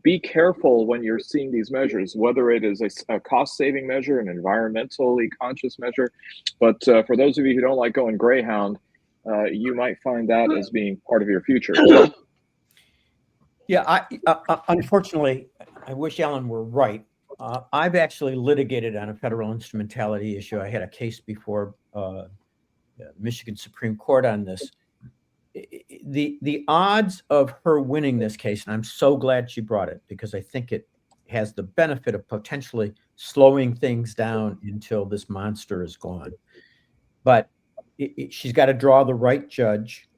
be careful when you're seeing these measures, whether it is a cost-saving measure, an environmentally conscious measure. But for those of you who don't like going Greyhound, you might find that as being part of your future. Yeah, unfortunately, I wish Allan were right. I've actually litigated on a federal instrumentality issue. I had a case before Michigan Supreme Court on this. the odds of her winning this case, and I'm so glad she brought it because I think it has the benefit of potentially slowing things down until this monster is gone. But she's got to draw the right judge,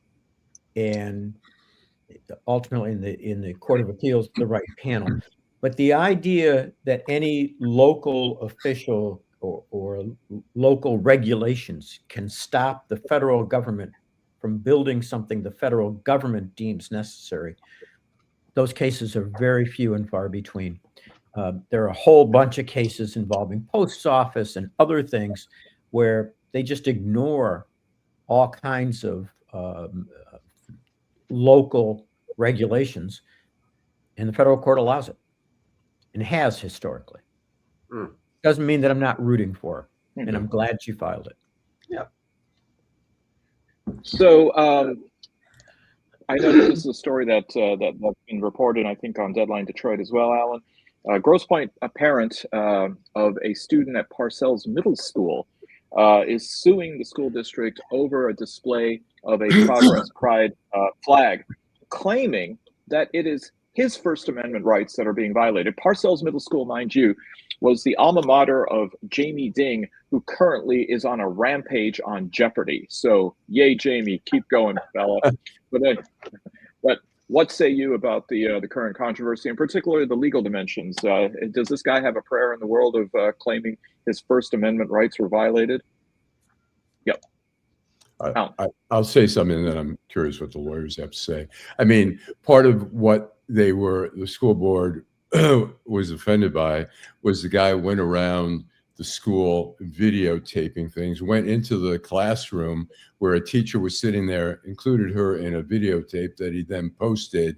and ultimately in the Court of Appeals, the right panel. But the idea that any local official or local regulations can stop the federal government from building something the federal government deems necessary, those cases are very few and far between. There are a whole bunch of cases involving post office and other things where they just ignore all kinds of local regulations, and the federal court allows it and has historically. Doesn't mean that I'm not rooting for her, and I'm glad she filed it. Yeah. So I know this is a story that's been reported, I think, on Deadline Detroit as well, Alan. Grosse Pointe, a parent of a student at Parcells Middle School, is suing the school district over a display of a Progress Pride flag, claiming that it is his First Amendment rights that are being violated. Parcells Middle School, mind you, was the alma mater of Jamie Ding, who currently is on a rampage on Jeopardy. So, yay, Jamie, keep going, fella. But what say you about the current controversy, and particularly the legal dimensions? Does this guy have a prayer in the world of claiming his First Amendment rights were violated? Yep. I'll say something, and then I'm curious what the lawyers have to say. I mean, part of what the school board was offended by was the guy went around the school videotaping things, went into the classroom where a teacher was sitting there, included her in a videotape that he then posted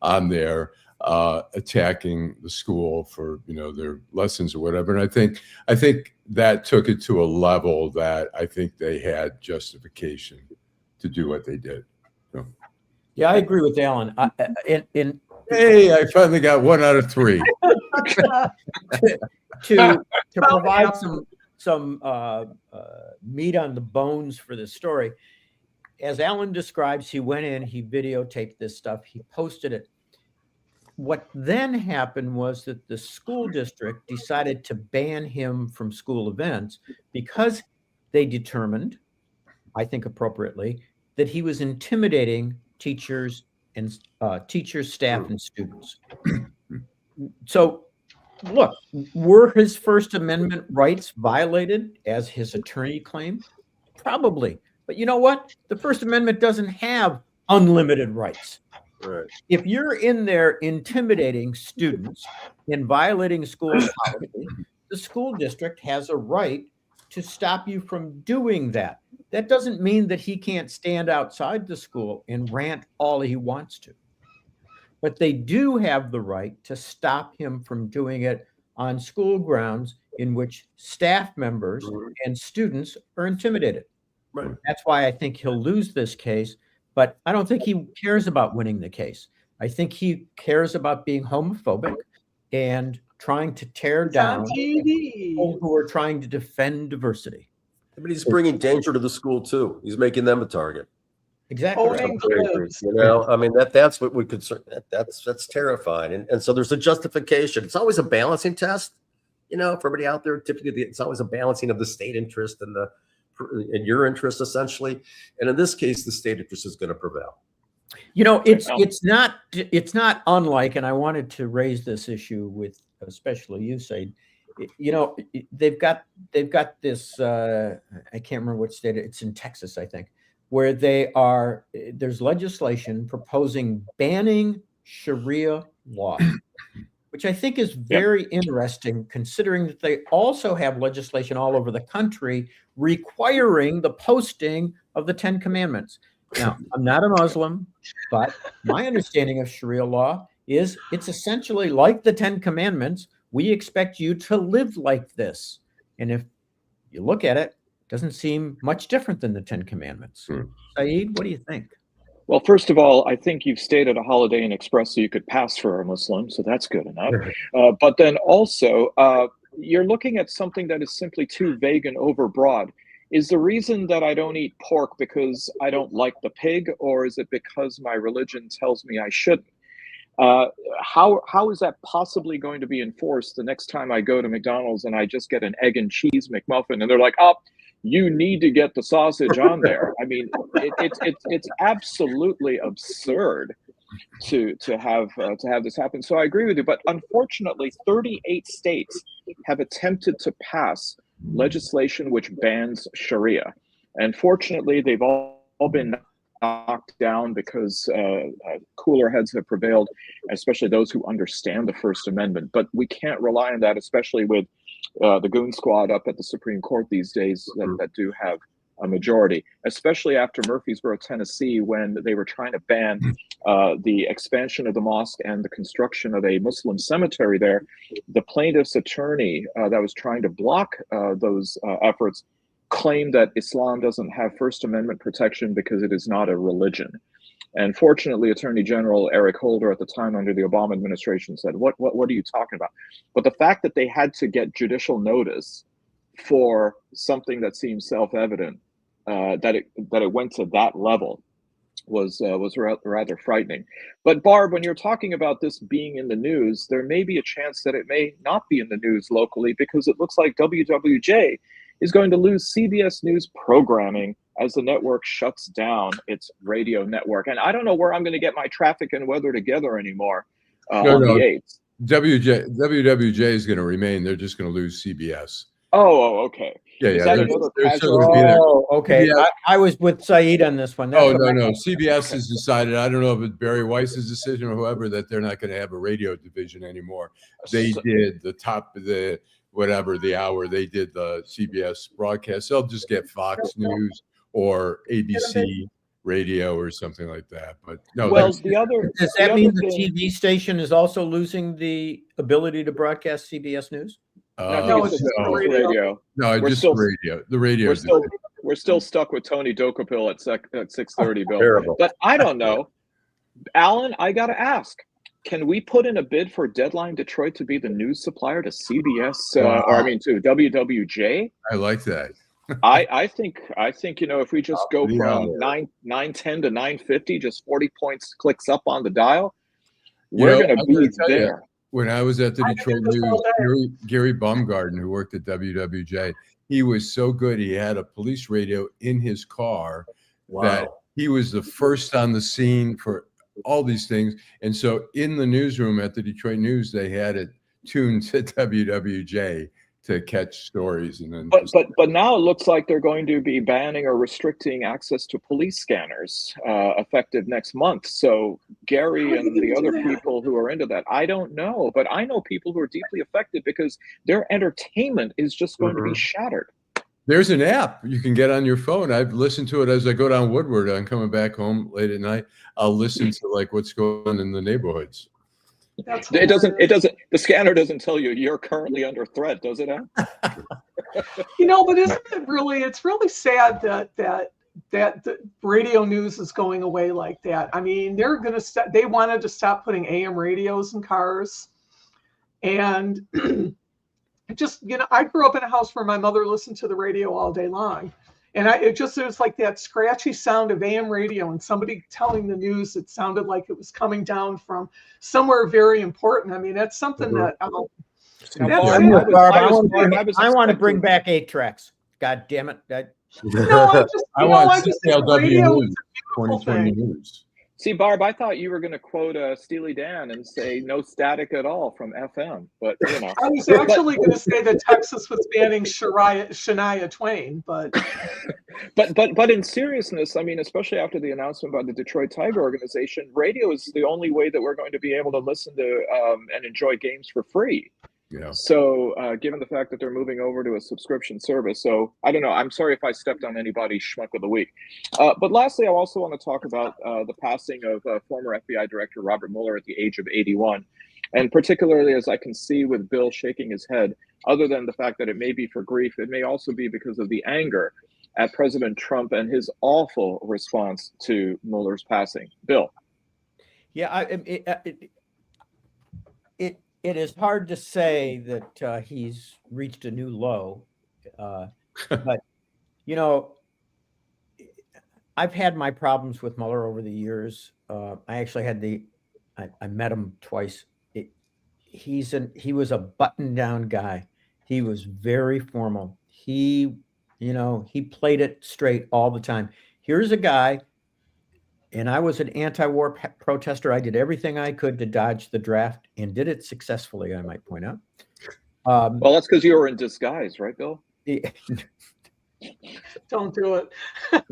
on there, attacking the school for, their lessons or whatever. And I think that took it to a level that I think they had justification to do what they did. So. Yeah, I agree with Alan. Hey, I finally got 1 out of 3. to provide some meat on the bones for this story, as Alan describes, he went in, he videotaped this stuff, he posted it. What then happened was that the school district decided to ban him from school events because they determined, I think appropriately, that he was intimidating teachers and staff, and students. So, look, were his First Amendment rights violated, as his attorney claimed? Probably. But you know what? The First Amendment doesn't have unlimited rights. Right. If you're in there intimidating students and violating school policy, the school district has a right to stop you from doing that. That doesn't mean that he can't stand outside the school and rant all he wants to. But they do have the right to stop him from doing it on school grounds in which staff members and students are intimidated. Right. That's why I think he'll lose this case, but I don't think he cares about winning the case. I think he cares about being homophobic and trying to tear down people who are trying to defend diversity. But he's bringing danger to the school too. He's making them a target. Exactly. I mean, that's what would concern. That's terrifying. And so there's a justification. It's always a balancing test, for everybody out there. Typically, it's always a balancing of the state interest and your interest, essentially. And in this case, the state interest is going to prevail. It's not unlike, and I wanted to raise this issue with especially you, Saeed. They've got this. I can't remember which state. It's in Texas, I think, where there's legislation proposing banning Sharia law, which I think is very interesting, considering that they also have legislation all over the country requiring the posting of the 10 Commandments. Now, I'm not a Muslim, but my understanding of Sharia law is it's essentially like the 10 Commandments. We expect you to live like this. And if you look at it, it doesn't seem much different than the 10 Commandments. Saeed, what do you think? Well, first of all, I think you've stayed at a Holiday Inn Express so you could pass for a Muslim, so that's good enough. But then also, you're looking at something that is simply too vague and overbroad. is the reason that I don't eat pork because I don't like the pig, or is it because my religion tells me I shouldn't? How is that possibly going to be enforced the next time I go to McDonald's and I just get an egg and cheese McMuffin and they're like, oh, you need to get the sausage on there? I mean, it's absolutely absurd to have this happen. So I agree with you, but unfortunately, 38 states have attempted to pass legislation which bans Sharia, and fortunately, they've all been knocked down because cooler heads have prevailed, especially those who understand the First Amendment. But we can't rely on that, especially with the goon squad up at the Supreme Court these days that do have a majority, especially after Murfreesboro, Tennessee, when they were trying to ban the expansion of the mosque and the construction of a Muslim cemetery there. The plaintiff's attorney that was trying to block those efforts claimed that Islam doesn't have First Amendment protection because it is not a religion. And fortunately, Attorney General Eric Holder at the time under the Obama administration said, what are you talking about? But the fact that they had to get judicial notice for something that seems self-evident, that it went to that level, was rather frightening. But Barb, when you're talking about this being in the news, there may be a chance that it may not be in the news locally, because it looks like WWJ is going to lose CBS News programming as the network shuts down its radio network. And I don't know where I'm going to get my traffic and weather together anymore on the 8th. WWJ is going to remain. They're just going to lose CBS. Oh, okay. Yeah. They're still going to be there. Oh, okay. CBS. I was with Saeed on this one. No. CBS has decided, I don't know if it's Barry Weiss's decision or whoever, that they're not going to have a radio division anymore. They did the top of the hour, they did the CBS broadcast. They'll just get Fox News or ABC radio or something like that. But no. Well, does that mean the TV station is also losing the ability to broadcast CBS News? No, it's just radio. No, just radio. The radio. We're still stuck with Tony Dokapil at 6:30, Bill. Terrible. But I don't know, Allan. I got to ask. Can we put in a bid for Deadline Detroit to be the news supplier to CBS, to WWJ? I like that. I think if we just go from 9:10 to 9:50, just 40 points clicks up on the dial, we're going to be there. When I was at the Detroit News, Gary Baumgarten, who worked at WWJ, he was so good. He had a police radio in his car that he was the first on the scene for all these things. And so in the newsroom at the Detroit News, they had it tuned to WWJ to catch stories. And then but now it looks like they're going to be banning or restricting access to police scanners effective next month. So Gary and the other people who are into that, I don't know, but I know people who are deeply affected because their entertainment is just going to be shattered. There's an app you can get on your phone. I've listened to it as I go down Woodward. I'm coming back home late at night. I'll listen to like what's going on in the neighborhoods. It doesn't. The scanner doesn't tell you you're currently under threat, does it? But isn't it really? It's really sad that the radio news is going away like that. I mean, they're going to. They wanted to stop putting AM radios in cars, and I grew up in a house where my mother listened to the radio all day long. And it was like that scratchy sound of AM radio and somebody telling the news. It sounded like it was coming down from somewhere very important. I mean, that's something that. I want to bring back 8 tracks. God damn it! I want CLW News 2020 News. See, Barb, I thought you were going to quote Steely Dan and say no static at all from FM, but I was actually going to say that Texas was banning Shania Twain, but in seriousness, I mean, especially after the announcement by the Detroit Tiger organization, radio is the only way that we're going to be able to listen to and enjoy games for free. Yeah. So given the fact that they're moving over to a subscription service, so I don't know. I'm sorry if I stepped on anybody's schmuck of the week. But lastly, I also want to talk about the passing of former FBI Director Robert Mueller at the age of 81. And particularly, as I can see with Bill shaking his head, other than the fact that it may be for grief, it may also be because of the anger at President Trump and his awful response to Mueller's passing. Bill. Yeah, it is hard to say that he's reached a new low, but You know, I've had my problems with Mueller over the years. I actually had I met him twice. He was a button-down guy. He was very formal. He played it straight all the time. Here's a guy, and I was an anti-war protester. I did everything I could to dodge the draft and did it successfully, I might point out. Well, that's because you were in disguise, right, Bill? Don't do it.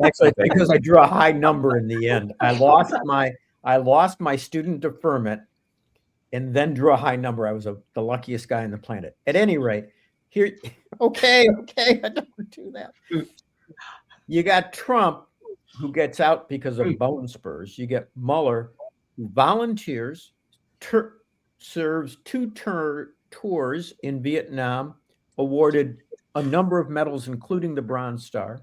Actually, because I drew a high number in the end. I lost my student deferment and then drew a high number. I was the luckiest guy on the planet. At any rate, here, okay, I don't do that. You got Trump, who gets out because of bone spurs. You get Mueller, who volunteers, serves 2 tours in Vietnam, awarded a number of medals, including the Bronze Star,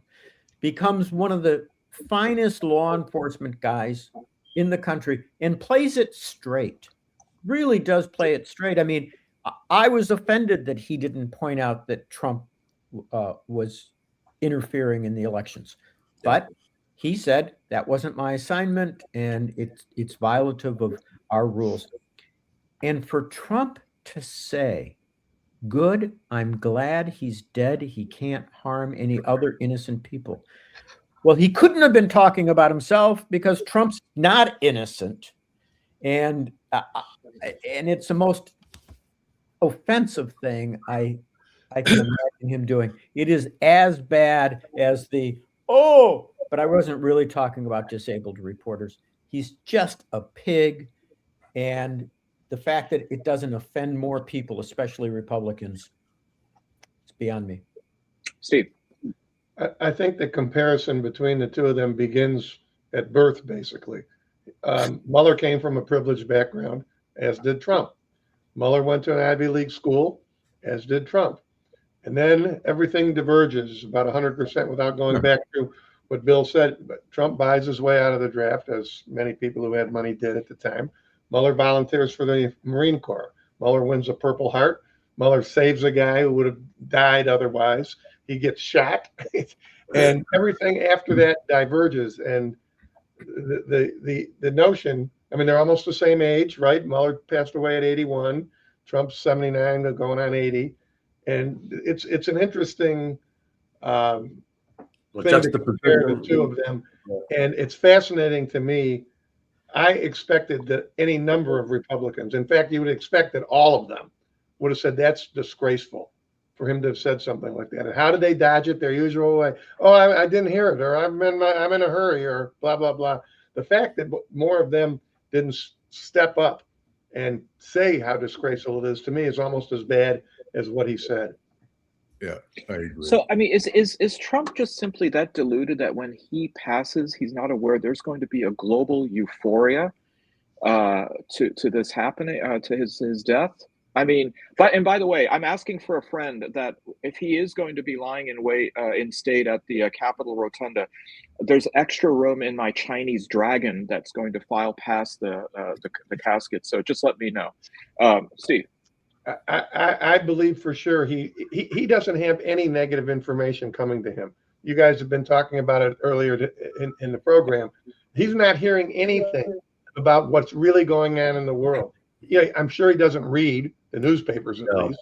becomes one of the finest law enforcement guys in the country and plays it straight. Really does play it straight. I mean, I was offended that he didn't point out that Trump was interfering in the elections, but he said that wasn't my assignment and it's violative of our rules. And for Trump to say, "Good, I'm glad he's dead. He can't harm any other innocent people." Well, he couldn't have been talking about himself because Trump's not innocent. And it's the most offensive thing I can imagine him doing. It is as bad as but I wasn't really talking about disabled reporters. He's just a pig. And the fact that it doesn't offend more people, especially Republicans, it's beyond me. Steve. I think the comparison between the two of them begins at birth, basically. Mueller came from a privileged background, as did Trump. Mueller went to an Ivy League school, as did Trump. And then everything diverges about 100% without going back to what Bill said. But Trump buys his way out of the draft, as many people who had money did at the time. Mueller volunteers for the Marine Corps. Mueller wins a Purple Heart. Mueller saves a guy who would have died otherwise. He gets shot. And everything after that diverges. And the notion, I mean, they're almost the same age, right? Mueller passed away at 81. Trump's 79, going on 80. And it's an interesting thing to compare the two of them. And it's fascinating to me. I expected that any number of Republicans, in fact, you would expect that all of them would have said that's disgraceful for him to have said something like that. And how did they dodge it their usual way? Oh, I didn't hear it, or I'm in a hurry, or blah, blah, blah. The fact that more of them didn't step up and say how disgraceful it is, to me, is almost as bad as what he said. Yeah, I agree. So, I mean, is Trump just simply that deluded that when he passes, he's not aware there's going to be a global euphoria to this happening, to his death? I mean, by the way, I'm asking for a friend that if he is going to be lying in wait in state at the Capitol Rotunda, there's extra room in my Chinese dragon that's going to file past the casket. So just let me know, Steve. I believe for sure he doesn't have any negative information coming to him. You guys have been talking about it earlier in the program. He's not hearing anything about what's really going on in the world. Yeah, I'm sure he doesn't read the newspapers at least.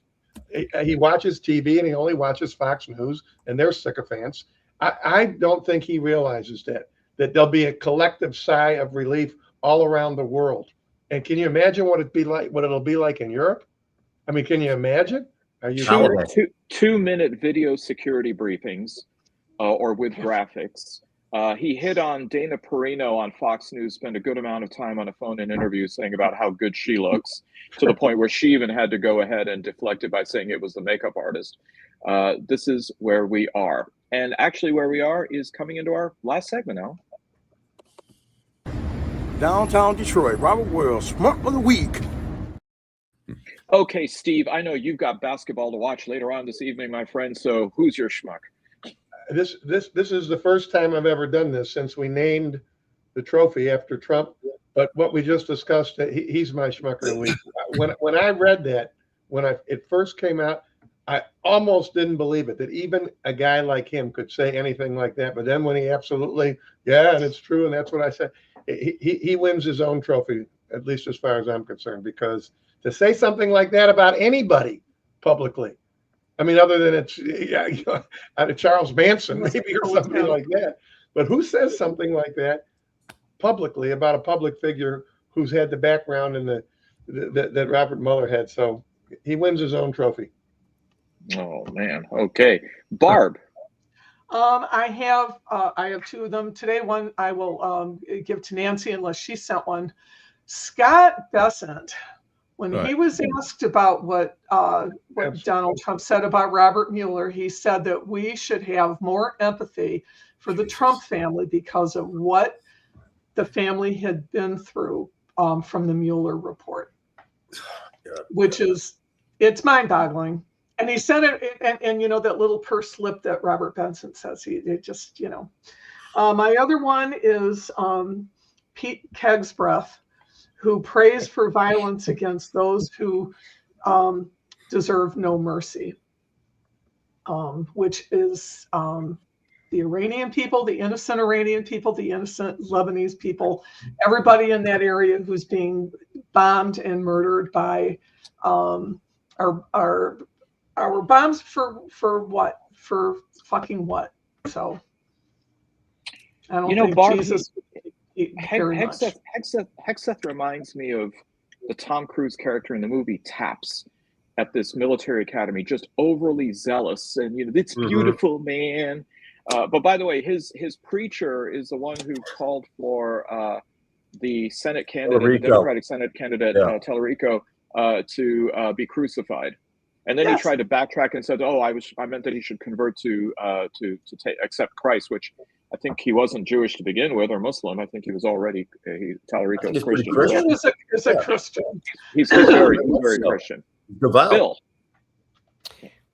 He watches TV and he only watches Fox News, and they're sycophants. I don't think he realizes that there'll be a collective sigh of relief all around the world. And can you imagine what it'll be like in Europe? I mean, can you imagine? Are you 2-minute video security briefings, or with graphics? He hit on Dana Perino on Fox News, spent a good amount of time on a phone-in interview saying about how good she looks, to the point where she even had to go ahead and deflect it by saying it was the makeup artist. This is where we are. And actually where we are is coming into our last segment now. Downtown Detroit, Robert Wells, Schmuck of the Week. Okay, Steve, I know you've got basketball to watch later on this evening, my friend. So who's your schmuck? This is the first time I've ever done this since we named the trophy after Trump. But what we just discussed, he's my schmuck of the week. When I read that, it first came out, I almost didn't believe it, that even a guy like him could say anything like that. But then when he absolutely, yeah, and it's true, and that's what I said, he wins his own trophy, at least as far as I'm concerned, because to say something like that about anybody publicly, I mean, other than it's out of Charles Manson, maybe, or something like that. But who says something like that publicly about a public figure who's had the background and that Robert Mueller had? So he wins his own trophy. Oh man. Okay, Barb. I have two of them today. One I will give to Nancy unless she sent one. Scott Bessent, when he was asked about what Donald Trump said about Robert Mueller, he said that we should have more empathy for the Trump family because of what the family had been through from the Mueller report, which is, it's mind-boggling. And he said it, and you know, that little purse slip that Robert Benson says, it just, you know. My other one is Pete Kegsbreath, who prays for violence against those who deserve no mercy, which is the Iranian people, the innocent Iranian people, the innocent Lebanese people, everybody in that area who's being bombed and murdered by our bombs for what? For fucking what? So I don't think Barb, Jesus very much. Hexeth reminds me of the Tom Cruise character in the movie Taps at this military academy, just overly zealous and it's beautiful, man. But by the way, his preacher is the one who called for the Senate candidate, the Democratic Senate candidate, Tallarico, to be crucified. And then he tried to backtrack and said, "Oh, I meant that he should convert to accept Christ," which I think he wasn't Jewish to begin with, or Muslim. I think he was already Tallarico was Christian. He's a Christian. He's very Christian. Bill.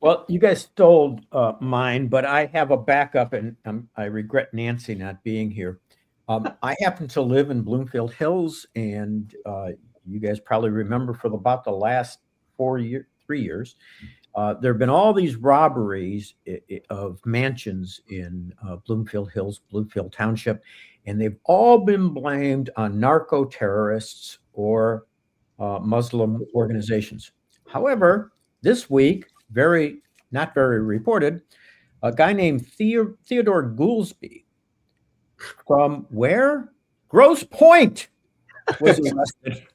Well, you guys stole mine, but I have a backup, and I regret Nancy not being here. I happen to live in Bloomfield Hills, and you guys probably remember for about the last 3 years, there have been all these robberies of mansions in Bloomfield Hills, Bloomfield Township, and they've all been blamed on narco terrorists or Muslim organizations. However, this week, not very reported, a guy named Theodore Goolsby from where? Grosse Pointe was arrested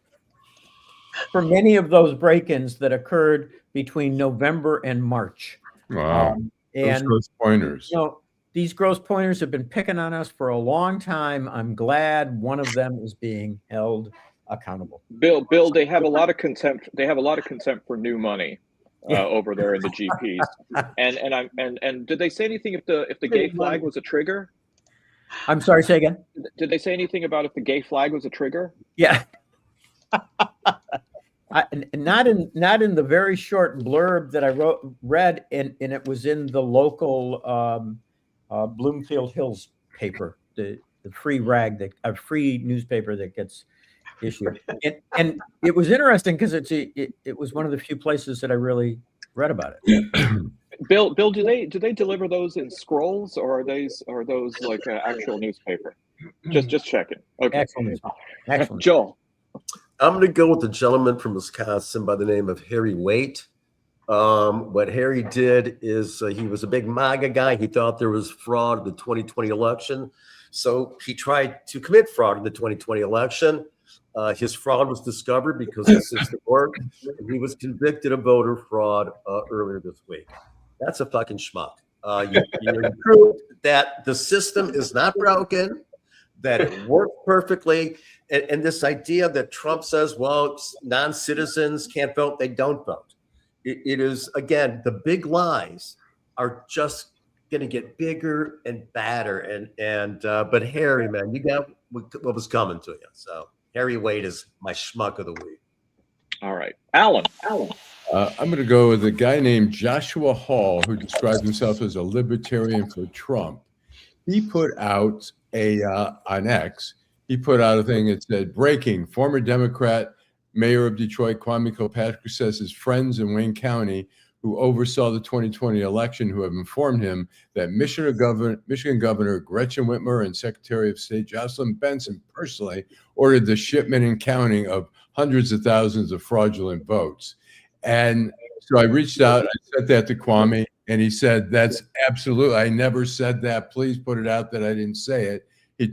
for many of those break-ins that occurred between November and March. Wow. And Grosse Pointers. These Grosse Pointers have been picking on us for a long time. I'm glad one of them is being held accountable. Bill, they have a lot of contempt. They have a lot of contempt for new money over there in the GPs. And did they say anything if the gay flag was a trigger? I'm sorry, say again. Did they say anything about if the gay flag was a trigger? Yeah. Not in the very short blurb that I read, and it was in the local Bloomfield Hills paper, the free rag, a free newspaper that gets issued. And it was interesting because it was one of the few places that I really read about it. Bill, do they deliver those in scrolls, or are those like actual newspaper? Just checking. Okay. Excellent. Joel. I'm going to go with the gentleman from Wisconsin by the name of Harry Waite. What Harry did is he was a big MAGA guy. He thought there was fraud in the 2020 election. So he tried to commit fraud in the 2020 election. His fraud was discovered because the system worked. And he was convicted of voter fraud earlier this week. That's a fucking schmuck. You proved that the system is not broken, that it works perfectly. And this idea that Trump says, well, non-citizens can't vote, they don't vote. It is, again, the big lies are just going to get bigger and badder. But Harry, man, you got what was coming to you. So Harry Waite is my schmuck of the week. All right. Allan. I'm going to go with a guy named Joshua Hall, who describes himself as a libertarian for Trump. He put out on X, he put out a thing that said, breaking, former Democrat mayor of Detroit, Kwame Kilpatrick, says his friends in Wayne County who who oversaw the 2020 election, who have informed him that Michigan Governor Gretchen Whitmer and Secretary of State Jocelyn Benson personally ordered the shipment and counting of hundreds of thousands of fraudulent votes. And so I reached out, I sent that to Kwame, and he said, that's absolutely, I never said that. Please put it out that I didn't say it. He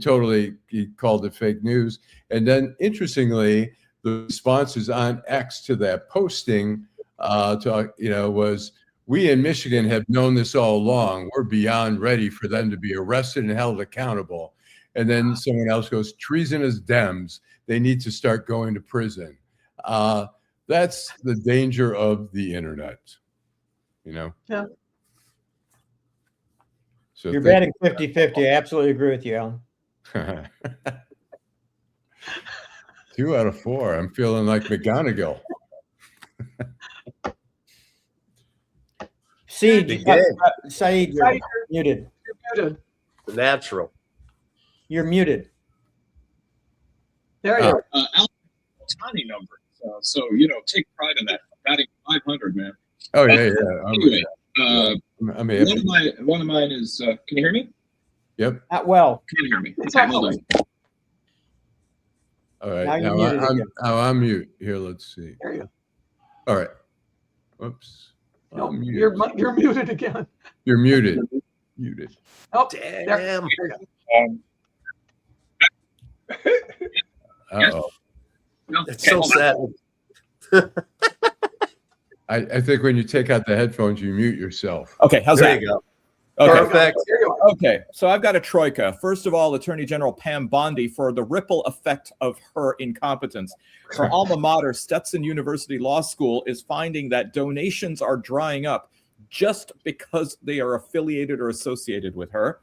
called it fake news. And then interestingly, the responses on X to that posting was, we in Michigan have known this all along. We're beyond ready for them to be arrested and held accountable. And then someone else goes, treasonous Dems, they need to start going to prison. That's the danger of the internet, Yeah. So you're batting 50-50. I absolutely agree with you, Alan. 2 out of 4. I'm feeling like McGonagall. Saeed, you're muted. You're muted. Natural. You're muted. There you are. Alan, tiny number. So take pride in that. Batting 500, man. Oh yeah. Anyway, I'm happy. One of mine is. Can you hear me? Yep. Not well. Can you hear me? Exactly. Hold on. All right. Now I'm mute. Here, let's see. There you go. All right. Whoops. No, you're muted again. You're muted. Muted. Oh, damn. Uh-oh. It's so sad. I think when you take out the headphones, you mute yourself. Okay, how's There that? you go. Okay. Perfect. Okay, so I've got a troika. First of all, Attorney General Pam Bondi for the ripple effect of her incompetence. Her alma mater, Stetson University Law School, is finding that donations are drying up just because they are affiliated or associated with her.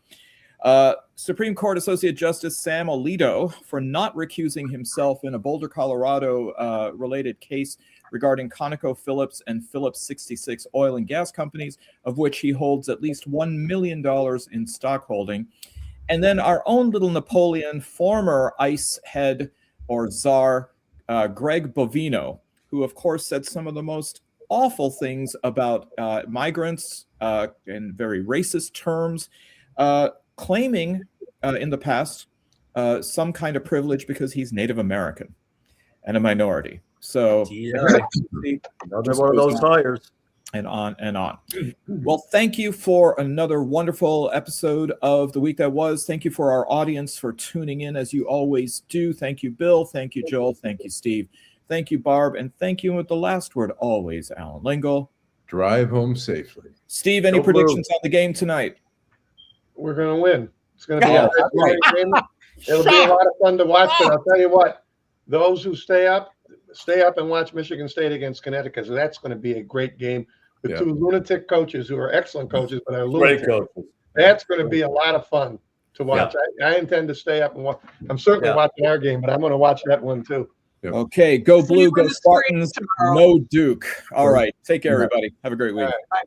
Supreme Court Associate Justice Sam Alito for not recusing himself in a Boulder, Colorado related case regarding ConocoPhillips and Phillips 66 oil and gas companies, of which he holds at least $1 million in stock holding. And then our own little Napoleon, former ICE head or czar, Greg Bovino, who of course said some of the most awful things about migrants in very racist terms, claiming in the past some kind of privilege because he's Native American and a minority. So Another one of those tires. And on and on. Well, thank you for another wonderful episode of The Week That Was. Thank you for our audience for tuning in as you always do. Thank you, Bill. Thank you, Joel. Thank you, Steve. Thank you, Barb. And thank you with the last word always, Allan Lengel. Drive home safely. Steve, any predictions on the game tonight? We're going to win. It's going to be a great game. It'll be a lot of fun to watch, but I'll tell you what, those who stay up and watch Michigan State against Connecticut. So that's going to be a great game with two lunatic coaches who are excellent coaches, but are lunatic. Great coaches. That's going to be a lot of fun to watch. Yeah. I intend to stay up and watch. I'm certainly watching our game, but I'm going to watch that one too. Yep. Okay, go Blue, go Spartans, no Duke. All right, take care, everybody. Have a great week. Bye.